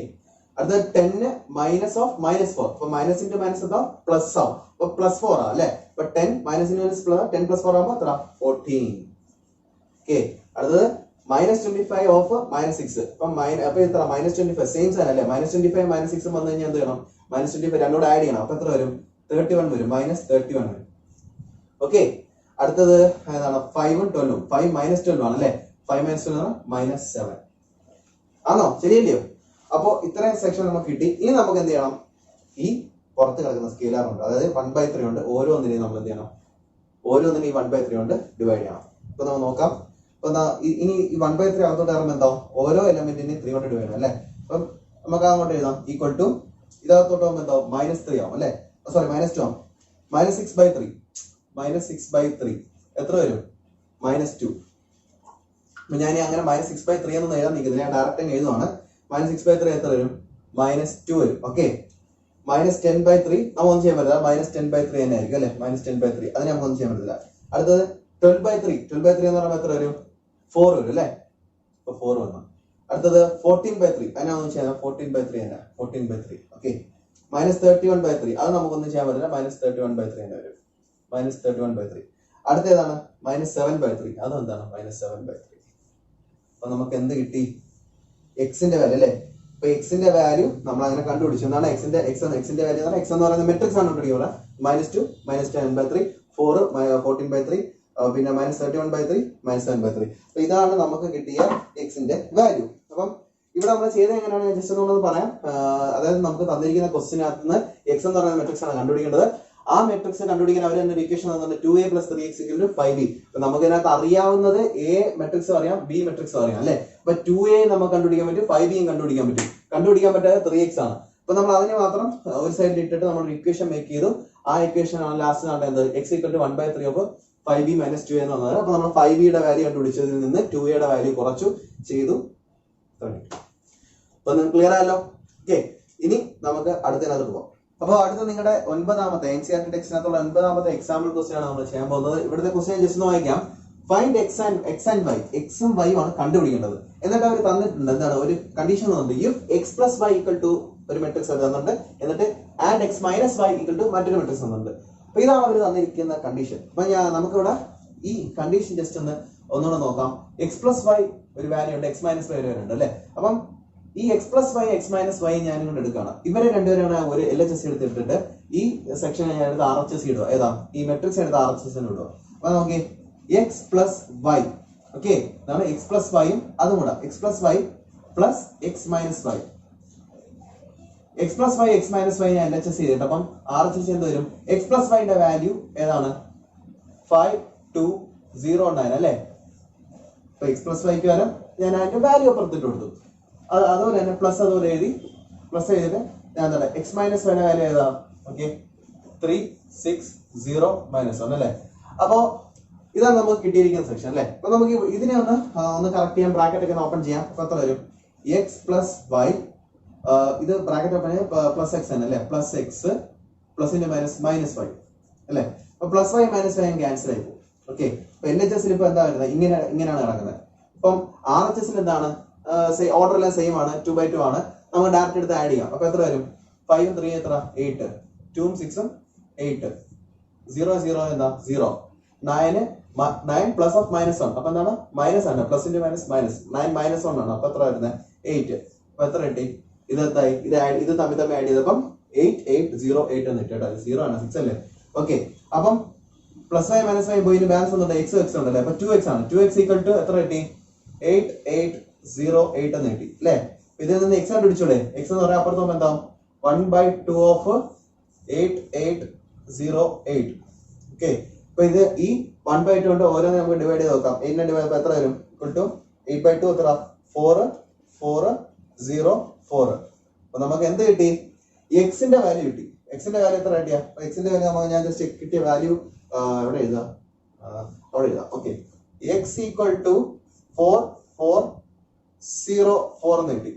അടുത്തത് 10 മൈനസ് ഓഫ് -4 അപ്പൊ മൈനസ് ഇൻറ്റു മൈനസ് എന്താ പ്ലസ് ആവും അപ്പൊ +4 ആ അല്ലേ അപ്പൊ 10 മൈനസ് ഇൻറ്റു മൈനസ് പ്ലസ് 10 + 4 ആവുമ്പോൾ എത്ര 14 ഓക്കെ അടുത്തത് -25 ഓഫ് -6 അപ്പൊ എത്ര -25 സെയിം സാധനം അല്ലേ -25 -6 വന്നു കഴിഞ്ഞാൽ എന്ത് ചെയ്യണം -25 രണ്ടോട് ആഡ് ചെയ്യണം അപ്പൊ എത്ര വരും 31 വരും -31 വരും ഓക്കെ അടുത്തത് ഏതാണ് 5 ഉം 12 ഉം 5 -12 ആണ് അല്ലേ 5 - 12 -7 ആണോ ശരിയല്ലയോ അപ്പോ ഇത്രയും സെക്ഷൻ നമുക്ക് കിട്ടി ഇനി നമുക്ക് എന്ത് ചെയ്യണം ഈ പുറത്ത് കിടക്കുന്ന സ്കെയിലർ ഉണ്ട് അതായത് 1/3 ഉണ്ട് ഓരോന്നിനെയും നമ്മൾ എന്ത് ചെയ്യണം ഓരോന്നിനും ഈ 1/3 കൊണ്ട് ഡിവൈഡ് ചെയ്യണം ഇപ്പൊ നമുക്ക് നോക്കാം ഇപ്പൊ ഇനി ഈ 1/3 അകത്തോട്ട് ഇറങ്ങുമ്പോൾ എന്താവും ഓരോ എലമെന്റിനെയും 3 കൊണ്ട് ഡിവൈഡ് ചെയ്യണം അല്ലെ അപ്പം നമുക്ക് അങ്ങോട്ട് എഴുതാം ഈക്വൽ ടു ഇതകത്തോട്ട് പോകുമ്പോൾ എന്താവും -3 ആവും അല്ലെ സോറി -2 ആവും -6/3 എത്ര വരും -2 അപ്പൊ ഞാൻ അങ്ങനെ -6/3 എന്ന് എഴുതാൻ നിൽക്കുന്നില്ല ഞാൻ ഡയറക്റ്റ് എഴുതുവാണ് -6/3 എത്ര വരും -2 വരും ഓക്കെ -10/3 നമുക്കൊന്നും ചെയ്യാൻ പറ്റില്ല -10/3 തന്നെ ആയിരിക്കും അല്ലെ -10/3 അതിന് നമുക്കൊന്നും ചെയ്യാൻ പറ്റില്ല അടുത്തത് 12/3 എന്ന് പറയുമ്പോൾ എത്ര വരും 4 വരും അല്ലെ ഇപ്പൊ 4 വന്നു അടുത്തത് 14/3 അതിനൊന്നും ചെയ്യാം 14/3 തന്നെ 14/3 ഓക്കെ -31/3 അത് നമുക്കൊന്നും ചെയ്യാൻ പറ്റില്ല -31/3 തന്നെ വരും -31/3 അടുത്ത ഏതാണ് -7/3 അതും എന്താണ് -7/3 അപ്പൊ നമുക്ക് എന്ത് കിട്ടി എക്സിന്റെ വാല്യൂ അല്ലെ ഇപ്പൊ എക്സിന്റെ വാല്യൂ നമ്മൾ അങ്ങനെ കണ്ടുപിടിച്ചു എന്താണ് എക്സിന്റെ വാല്യൂ എക്സ് എന്ന് പറയുന്നത് മെട്രിക്സ് ആണ് കണ്ടുപിടിക്കുക -2 -10/3 4 14/3 പിന്നെ -31/3 -7/3 അപ്പൊ ഇതാണ് നമുക്ക് കിട്ടിയ എക്സിന്റെ വാല്യൂ അപ്പം ഇവിടെ നമ്മൾ ചെയ്തത് എങ്ങനെയാണ് ഞാൻ ജസ്റ്റ് ഒന്നുകൂടെ പറയാം അതായത് നമുക്ക് തന്നിരിക്കുന്ന ക്വസ്റ്റിനകത്ത് നിന്ന് എക്സ് എന്ന് പറയുന്ന മെട്രിക്സ് ആണ് കണ്ടുപിടിക്കേണ്ടത് ആ മെട്രിക്സ് കണ്ടുപിടിക്കാൻ അവർ തന്നെ ഇക്വേഷൻ തന്നിട്ടുണ്ട് 2a + 3x = 5b അപ്പൊ നമുക്ക് ഇതിനകത്ത് അറിയാവുന്നത് a മെട്രിക്സ് അറിയാം b മെട്രിക്സ് അറിയാം അല്ലെ അപ്പൊ 2a നമുക്ക് കണ്ടുപിടിക്കാൻ പറ്റും 5b കണ്ടുപിടിക്കാൻ പറ്റാതെ 3x ആണ് അപ്പൊ നമ്മൾ അതിനെ മാത്രം ഒരു സൈഡിൽ ഇട്ടിട്ട് നമ്മൾ ഇക്വേഷൻ മേക്ക് ചെയ്തു ആ ഇക്വേഷൻ ആണ് ലാസ്റ്റ് കാണേണ്ടത് x = 1/3 ഓഫ് 5b - 2a എന്ന് പറഞ്ഞത് അപ്പൊ നമ്മൾ 5b യുടെ വാല്യൂ കണ്ടുപിടിച്ചതിൽ നിന്ന് 2a യുടെ വാല്യൂ കുറച്ചു ചെയ്തു അപ്പൊ നിങ്ങൾക്ക് ക്ലിയർ ആയല്ലോ ഓക്കെ ഇനി നമുക്ക് അടുത്തതിനകത്ത് പോകാം അപ്പൊ അടുത്ത നിങ്ങളുടെ 9ാമത്തെ NCERT ടെക്സ്റ്റിനകത്തുള്ള 9ാമത്തെ എക്സാമ്പിൾ ക്വസ്റ്റ്യൻ ആണ് നമ്മൾ ചെയ്യാൻ പോകുന്നത് ഇവിടുത്തെ ക്വസ്റ്റ്യൻ ജസ്റ്റ് ഒന്ന് വായിക്കാം find x and y x ഉം y ആണ് കണ്ടുപിടിക്കേണ്ടത് എന്നിട്ട് അവർ തന്നിട്ടുണ്ട് എന്താണ് ഒരു കണ്ടീഷൻ തന്നിട്ടുണ്ട് if x + y = ഒരു മെട്രിക്സ് തന്നിട്ടുണ്ട് എന്നിട്ട് and x - y = മറ്റൊരു മെട്രിക്സ് തന്നിട്ടുണ്ട് അപ്പൊ ഇതാണ് അവർ തന്നിരിക്കുന്ന കണ്ടീഷൻ അപ്പൊ നമുക്കിവിടെ ഈ കണ്ടീഷൻ ജസ്റ്റ് ഒന്നുകൂടെ നോക്കാം x + y ഒരു വാല്യൂ ഉണ്ട് x - y ഒരു വാല്യൂ ഉണ്ട് അല്ലെ അപ്പം ഈ x + y x - y ഞാൻ ഇങ്ങോട്ട് എടുക്കുകയാണ് ഇവരെ രണ്ടുപേരാണ് ഒരു LHS എടുത്തിട്ടിട്ട് ഈ സെക്ഷൻ ഞാൻ എടുത്ത് RHS ഇടുക ഏതാ ഈ മെട്രിക്സ് എടുത്ത് RHS ഇടുക അപ്പൊ നോക്കി x + y ഓക്കെ ഇതാണ് x + y അതും കൂടെ x + y + x - y x + y x - y ഞാൻ LHS ചെയ്തിട്ട് അപ്പം RHS എന്ത് വരും x + y ന്റെ വാല്യൂ ഏതാണ് 5209 അല്ലേ അപ്പൊ x + y ക്ക് വരാം ഞാൻ അതിന്റെ വാല്യൂ അപ്പുറത്തിട്ട് കൊടുത്തു അതുപോലെ തന്നെ പ്ലസ് അതുപോലെ എഴുതി പ്ലസ് ചെയ്തിട്ട് ഞാൻ എന്താണ് x - y ന്റെ വാല്യൂ ഏതാ ഓക്കെ 360 -1 അല്ലേ അപ്പോ ഇതാണ് നമുക്ക് കിട്ടിയിരിക്കുന്ന സെക്ഷൻ അല്ലേ അപ്പൊ നമുക്ക് ഇതിനെ ഒന്ന് കറക്റ്റ് ചെയ്യാം ബ്രാക്കറ്റ് ഒക്കെ ഓപ്പൺ ചെയ്യാം അപ്പൊ എത്ര വരും x + y ഇത് ബ്രാക്കറ്റ് ഓപ്പൺ ചെയ്യാം +x ആണ് അല്ലേ +x പ്ലസിന്റെ -y അല്ലേ അപ്പൊ +y -y ക്യാൻസൽ ആയി പോകും ഓക്കെ അപ്പൊ LHS ഇപ്പൊ എന്താ വരുന്നത് ഇങ്ങനെയാണ് കിടക്കുന്നത് അപ്പം RHS എന്താണ് ഓർഡർ എല്ലാം സെയിം ആണ്, 2/2 ആണ്. നമുക്ക് ഡയറക്റ്റ് എടുത്ത് ആഡ് ചെയ്യാം. അപ്പൊ എത്ര വരും? 5 3 എത്ര? 8. 2 6 8. 0 0 എന്താ? 0. 9 പ്ലസ് ഓഫ് -1. അപ്പൊ എന്താണ്? മൈനസ് ആണ്. Plus into minus minus. 9 -1 ആണ്. അപ്പൊ എത്ര വരുന്നത്? 8. അപ്പൊ എത്ര കിട്ടി? ഇത് എന്തായി? ഇത് തമ്മിൽ ആഡ് ചെയ്തപ്പം 8 8 0 8 എന്ന് കിട്ടി കേട്ടോ. 0 ആണ്, 6 അല്ലേ? ഓക്കെ. അപ്പം +5 -5 പോയി ബാലൻസ് ഒന്നുണ്ട്, x ഉണ്ടല്ലേ? അപ്പൊ 2x ആണ്. 2x ഈക്വൽ ടു എത്ര കിട്ടി? 8 8 0 8 എന്ന് കിട്ടി അല്ലേ? ഇതിൽ നിന്ന് x കണ്ടുപിടിച്ചൂടെ? x എന്ന് പറയാൻ അപ്പുറത്ത് എന്താ? 1/2 ഓഫ് 8 8 0 8. ഓക്കെ. അപ്പൊ ഇത് ഈ 1/2 കൊണ്ട് ഓരോന്ന് നമുക്ക് ഡിവൈഡ് ചെയ്ത് നോക്കാം. 8 ഡിവൈഡ് ചെയ്തപ്പോൾ എത്ര വരും? ഇക്വൽ ടു 8/2 എത്ര? 4 4 0 4. അപ്പൊ നമുക്ക് എന്ത് കിട്ടി? എക്സിന്റെ വാല്യൂ കിട്ടി. എക്സിന്റെ വാല്യൂ എത്ര കിട്ടിയ? എക്സിന്റെ വാല്യൂ നമുക്ക് ഞാൻ ജസ്റ്റ് കിട്ടിയ വാല്യൂ എവിടെ എഴുതാം? അവിടെ എഴുതാം. ഓക്കെ. എക്സ് ഈക്വൽ ടു 4 4 0 4 എന്ന് കിട്ടി.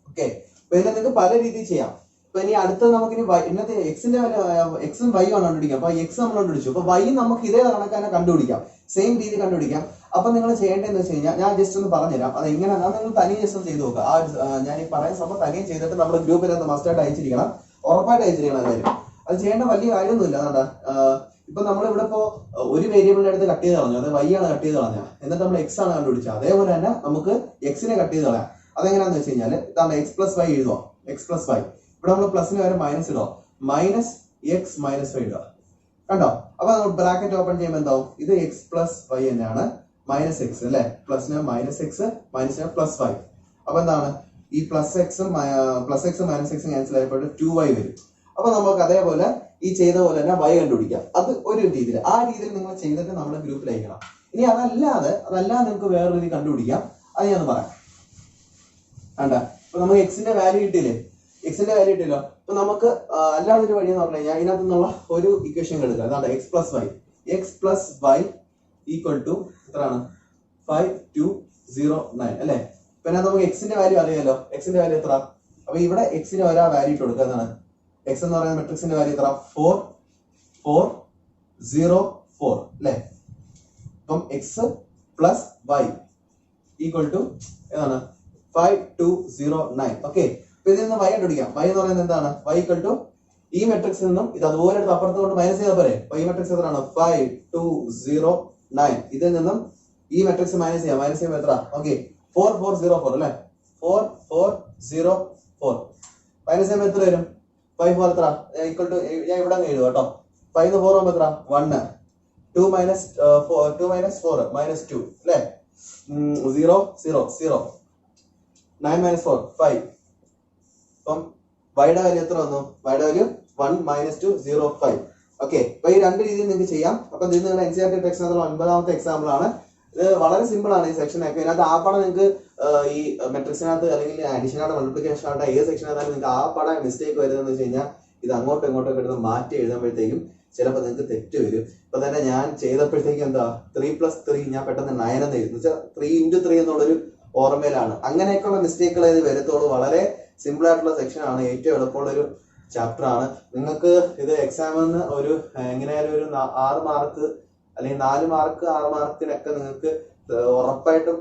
ഓക്കെ. അപ്പൊ ഇതിനെ നിങ്ങൾക്ക് പല രീതിയിൽ ചെയ്യാം. അപ്പൊ ഇനി അടുത്ത നമുക്ക് ഇന്നത്തെ എക്സിന്റെ വാല്യൂ എക്സും വൈയും ആണ് കണ്ടുപിടിക്കാം. അപ്പൊ എക്സ് നമ്മൾ കണ്ടുപിടിച്ചു. അപ്പൊ വൈ നമുക്ക് ഇതേ കണക്കാനെ കണ്ടുപിടിക്കാം, സെയിം രീതി കണ്ടുപിടിക്കാം. അപ്പൊ നിങ്ങൾ ചെയ്യേണ്ടതെന്ന് വെച്ച് കഴിഞ്ഞാൽ ഞാൻ ജസ്റ്റ് ഒന്ന് പറഞ്ഞുതരാം. അത് എങ്ങനെയാണ് നിങ്ങൾ തനിയെ ജസ്റ്റ് ചെയ്ത് നോക്കുക. ഞാൻ ഈ പറയുന്ന സംഭവം തനിയെ ചെയ്തിട്ട് നമ്മുടെ ഗ്രൂപ്പിൽ മസ്റ്റായിട്ട് അയച്ചിരിക്കണം, ഉറപ്പായിട്ട് അയച്ചിരിക്കണം. കാര്യം അത് ചെയ്യേണ്ട വലിയ കാര്യമൊന്നുമില്ല. അതാ ഇപ്പൊ നമ്മളിവിടെ ഇപ്പോ ഒരു വേരിയബിളിന്റെ അടുത്ത് കട്ട് ചെയ്ത് കളഞ്ഞു, അത് വൈ ആണ് കട്ട് ചെയ്ത് കളഞ്ഞ, എന്നിട്ട് നമ്മൾ എക്സ് ആണ് കണ്ടുപിടിച്ചത്. അതേപോലെ തന്നെ നമുക്ക് എക്സിനെ കട്ട് ചെയ്ത് കളയാം. അതെങ്ങനെയാന്ന് വെച്ച് കഴിഞ്ഞാൽ ഇതാണ് x + y എഴുതുക. x + y ഇവിടെ നമ്മൾ പ്ലസിന് വരെ മൈനസ് ഇടുക, -x -y ഇടുക. കണ്ടോ? അപ്പൊ നമ്മൾ ബ്രാക്കറ്റ് ഓപ്പൺ ചെയ്യുമ്പോൾ എന്താവും? ഇത് x + y തന്നെയാണ്, -x അല്ലെ? പ്ലസിന് -x മൈനസിന് +y. അപ്പൊ എന്താണ്? ഈ +x -x ക്യാൻസൽ ആയപ്പോൾ 2y വരും. അപ്പൊ നമുക്ക് അതേപോലെ ഈ ചെയ്ത പോലെ തന്നെ y കണ്ടുപിടിക്കാം. അത് ഒരു രീതിയിൽ, ആ രീതിയിൽ നിങ്ങൾ ചെയ്തിട്ട് നമ്മുടെ ഗ്രൂപ്പിൽ അയക്കണം. ഇനി അതല്ലാതെ നിങ്ങൾക്ക് വേറെ രീതി കണ്ടുപിടിക്കാം. അത് ഞാൻ പറയാം. വേണ്ട, ഇപ്പൊ നമുക്ക് എക്സിന്റെ വാല്യൂ കിട്ടിയില്ലേ? എക്സിന്റെ വാല്യൂ കിട്ടിയല്ലോ. അപ്പൊ നമുക്ക് അല്ലാതെ ഒരു വഴി എന്ന് പറഞ്ഞു കഴിഞ്ഞാൽ ഇതിനകത്ത് നിന്നുള്ള ഒരു ഇക്വേഷൻ എടുക്കുക. അതാണ് x + y ഈക്വൽ ടു എത്രയാണ്? 5 2 0 9 അല്ലെ? പിന്നെ നമുക്ക് എക്സിന്റെ വാല്യൂ അറിയാലോ. എക്സിന്റെ വാല്യൂ എത്ര? അപ്പൊ ഇവിടെ എക്സിന് ഒരാ വാല്യൂ ഇട്ട് കൊടുക്കുക. എന്താണ്? എക്സ് എന്ന് പറയുന്ന മെട്രിക്സിന്റെ വാല്യൂ എത്ര? 4 4 0 4 അല്ലെ? അപ്പം x + y ഈക്വൽ ടു ഏതാണ്? 5 2 0 9. ഓക്കെ. അപ്പൊ ഇതിൽ നിന്ന് y കണ്ടുപിടിക്കാം. y എന്ന് പറയുന്നത് എന്താണ്? y ഈക്വൽ ടു ഈ മെട്രിക്സിൽ നിന്നും ഇത് അതുപോലെ എടുത്ത് അപ്പുറത്ത് കൊണ്ട് മൈനസ് ചെയ്താൽ പോരെ? ഈ മെട്രിക്സ് എത്രയാണ്? 5 2 0 9. ഇതിൽ നിന്നും ഈ മെട്രിക്സ് മൈനസ് ചെയ്യാം. മൈനസ് ചെയ്യുമ്പോൾ എത്ര? ഓക്കെ. 4 4 0 4 അല്ലെ? 4 4 0 4 മൈനസ് ചെയ്യുമ്പോൾ എത്ര വരും? 5 4 എത്ര? ഈക്വൽ ടു ഞാൻ ഇവിടെ എഴുതുക കേട്ടോ. 5 4 ആകുമ്പോൾ എത്ര? 1. 2 - 4 -2 അല്ലെ? 0 0 0 9 - 4 5. അപ്പം വൈയുടെ വാല്യൂ എത്ര വന്നു? വൈയുടെ വാല്യൂ 1 - 2 0 5. ഓക്കെ. അപ്പൊ ഈ രണ്ട് രീതിയിൽ നിങ്ങൾക്ക് ചെയ്യാം. അപ്പൊ ഇത് നിങ്ങളുടെ NCERT ടെക്സ്റ്റിനകത്തുള്ള 9ാമത്തെ എക്സാമ്പിൾ ആണ്. ഇത് വളരെ സിമ്പിൾ ആണ് ഈ സെക്ഷൻ ഒക്കെ. ഇതിനകത്ത് ആ പടം നിങ്ങൾക്ക് ഈ മെട്രിക്സിനകത്ത് അല്ലെങ്കിൽ അഡീഷനായിട്ട് മൾട്ടിപ്ലിക്കേഷൻ ആയിട്ട് ഏത് സെക്ഷനകത്താലും നിങ്ങൾക്ക് ആ പടം മിസ്റ്റേക്ക് വരുന്നതെന്ന് വെച്ച് കഴിഞ്ഞാൽ ഇത് അങ്ങോട്ടും ഇങ്ങോട്ടും എടുത്ത് മാറ്റി എഴുതുമ്പോഴത്തേക്കും ചിലപ്പോൾ നിങ്ങൾക്ക് തെറ്റ് വരും. ഇപ്പൊ തന്നെ ഞാൻ ചെയ്തപ്പോഴത്തേക്കും എന്താ 3 + 3 ഞാൻ പെട്ടെന്ന് 9 എന്ന് എഴുതും. 3 × 3 എന്നുള്ളൊരു ഓർമ്മയിലാണ്. അങ്ങനെയൊക്കെയുള്ള മിസ്റ്റേക്കുകൾ ഇത് വരത്തുള്ളൂ. വളരെ സിമ്പിൾ ആയിട്ടുള്ള സെക്ഷൻ ആണ്, ഏറ്റവും എളുപ്പമുള്ള ഒരു ചാപ്റ്റർ ആണ്. നിങ്ങൾക്ക് ഇത് എക്സാമിന് ഒരു എങ്ങനെയായാലും ഒരു 6 മാർക്ക് അല്ലെങ്കിൽ 4 മാർക്ക് 6 മാർക്കിനൊക്കെ നിങ്ങൾക്ക് ഉറപ്പായിട്ടും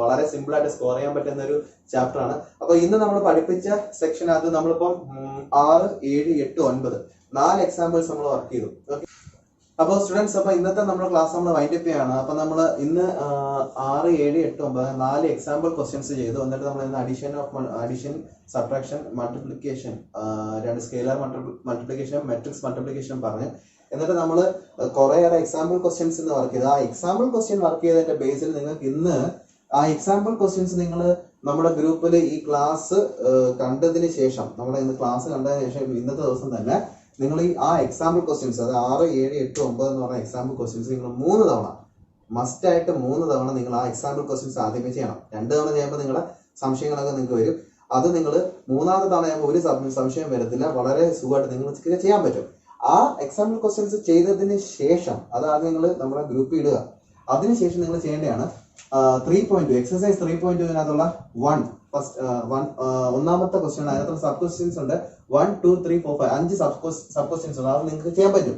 വളരെ സിമ്പിൾ ആയിട്ട് സ്കോർ ചെയ്യാൻ പറ്റുന്ന ഒരു ചാപ്റ്റർ ആണ്. അപ്പൊ ഇന്ന് നമ്മൾ പഠിപ്പിച്ച സെക്ഷനകത്ത് നമ്മളിപ്പം 6 7 8 9 4 എക്സാമ്പിൾസ് നമ്മൾ വർക്ക് ചെയ്തു. അപ്പോൾ സ്റ്റുഡൻസ്, അപ്പൊ ഇന്നത്തെ നമ്മുടെ ക്ലാസ് നമ്മൾ വൈൻഡ് അപ്പ് ചെയ്യാണ്. അപ്പൊ നമ്മൾ ഇന്ന് 6 7 8 9 4 എക്സാമ്പിൾ ക്വസ്റ്റ്യൻസ് ചെയ്തു. എന്നിട്ട് നമ്മൾ ഇന്ന് addition subtraction multiplication 2 scalar multiplication matrix multiplication പറഞ്ഞു. എന്നിട്ട് നമ്മൾ കുറേയേറെ എക്സാമ്പിൾ ക്വസ്റ്റ്യൻസ് ഇന്ന് വർക്ക് ചെയ്തു. ആ എക്സാമ്പിൾ ക്വസ്റ്റ്യൻ വർക്ക് ചെയ്തതിന്റെ ബേസിൽ നിങ്ങൾക്ക് ഇന്ന് ആ എക്സാമ്പിൾ ക്വസ്റ്റ്യൻസ് നിങ്ങൾ നമ്മുടെ ഗ്രൂപ്പിൽ ഈ ക്ലാസ് കണ്ടതിന് ശേഷം, നമ്മുടെ ഇന്ന് ക്ലാസ് കണ്ടതിന് ശേഷം ഇന്നത്തെ ദിവസം തന്നെ നിങ്ങൾ ഈ ആ എക്സാമ്പിൾ ക്വസ്റ്റ്യൻസ്, അത് 6 7 8 9 എന്ന് പറഞ്ഞ എക്സാമ്പിൾ ക്വസ്റ്റ്യൻസ് നിങ്ങൾ 3 തവണ മസ്റ്റ് ആയിട്ട് 3 തവണ നിങ്ങൾ ആ എക്സാമ്പിൾ ക്വസ്റ്റ്യൻസ് ആദ്യമേ ചെയ്യണം. 2 തവണ ചെയ്യുമ്പോൾ നിങ്ങളുടെ സംശയങ്ങളൊക്കെ നിങ്ങൾക്ക് വരും. അത് നിങ്ങൾ 3ാമത്തെ തവണ ചെയ്യുമ്പോൾ ഒരു സംശയം വരത്തില്ല. വളരെ സുഖമായിട്ട് നിങ്ങൾക്ക് ചെയ്യാൻ പറ്റും. ആ എക്സാമ്പിൾ ക്വസ്റ്റ്യൻസ് ചെയ്തതിന് ശേഷം അത് ആദ്യം നിങ്ങൾ നമ്മുടെ ഗ്രൂപ്പിൽ ഇടുക. അതിനുശേഷം നിങ്ങൾ ചെയ്യേണ്ടതാണ് 3.2 എക്സസൈസ് 3.2 ഒന്നാമത്തെ ക്വസ്റ്റ്യൻ. അതിനകത്ത് സബ് ക്വസ്റ്റ്യൻസ് ഉണ്ട്. 1 2 3 4 5 5 സബ് ക്വസ്റ്റ്യൻസ് ഉണ്ട്. അത് നിങ്ങൾക്ക് ചെയ്യാൻ പറ്റും.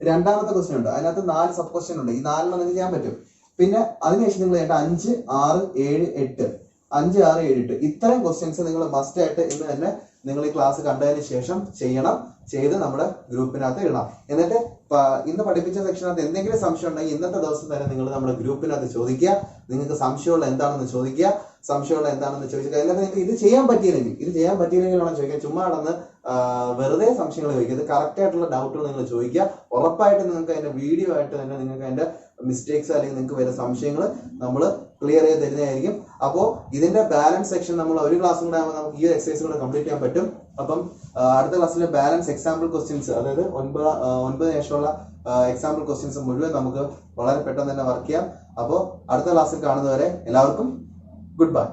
രണ്ടാമത്തെ ക്വസ്റ്റ്യൻ ഉണ്ട്, അതിനകത്ത് 4 സബ് ക്വസ്റ്റ്യൻ ഉണ്ട്. ഈ 4 നിങ്ങൾക്ക് ചെയ്യാൻ പറ്റും. പിന്നെ അതിനുശേഷം നിങ്ങൾ ചെയ്യേണ്ട 5, 6, 7, 8 5, 6, 7, 8 ഇത്രയും ക്വസ്റ്റ്യൻസ് നിങ്ങൾ മസ്റ്റ് ആയിട്ട് ഇന്ന് തന്നെ നിങ്ങൾ ഈ ക്ലാസ് കണ്ടതിന് ശേഷം ചെയ്ത് നമ്മുടെ ഗ്രൂപ്പിനകത്ത് ഇടണം. എന്നിട്ട് ഇന്ന് പഠിപ്പിച്ച സെക്ഷനകത്ത് എന്തെങ്കിലും സംശയം ഉണ്ടെങ്കിൽ ഇന്നത്തെ ദിവസം തന്നെ നിങ്ങൾ നമ്മുടെ ഗ്രൂപ്പിനകത്ത് ചോദിക്കുക. നിങ്ങൾക്ക് സംശയമുള്ള എന്താണെന്ന് ചോദിക്കുക. എന്നിട്ട് നിങ്ങൾക്ക് ഇത് ചെയ്യാൻ പറ്റിയില്ലെങ്കിൽ വേണം ചോദിക്കാൻ. ചുമ്മാ നടന്ന് വെറുതെ സംശയങ്ങൾ ചോദിക്കുക. ഇത് കറക്റ്റ് ആയിട്ടുള്ള ഡൗട്ടുകൾ നിങ്ങൾ ചോദിക്കുക. ഉറപ്പായിട്ട് നിങ്ങൾക്ക് അതിന്റെ വീഡിയോ ആയിട്ട് തന്നെ നിങ്ങൾക്ക് അതിന്റെ മിസ്റ്റേക്സ് അല്ലെങ്കിൽ നിങ്ങൾക്ക് വരുന്ന സംശയങ്ങൾ നമ്മൾ ക്ലിയർ ചെയ്ത് തരുന്നതായിരിക്കും. അപ്പോൾ ഇതിന്റെ ബാലൻസ് സെക്ഷൻ നമ്മൾ ഒരു ക്ലാസ് കൂടെ ആകുമ്പോൾ നമുക്ക് ഈ ഒരു എക്സസൈസ് കൂടെ കംപ്ലീറ്റ് ചെയ്യാൻ പറ്റും. അപ്പം അടുത്ത ക്ലാസ്സിലെ ബാലൻസ് എക്സാമ്പിൾ ക്വസ്റ്റ്യൻസ്, അതായത് 9 ശേഷമുള്ള എക്സാമ്പിൾ ക്വസ്റ്റ്യൻസ് മുഴുവൻ നമുക്ക് വളരെ പെട്ടെന്ന് തന്നെ വർക്ക് ചെയ്യാം. അപ്പോൾ അടുത്ത ക്ലാസ്സിൽ കാണുന്നവരെ എല്ലാവർക്കും ഗുഡ് ബൈ.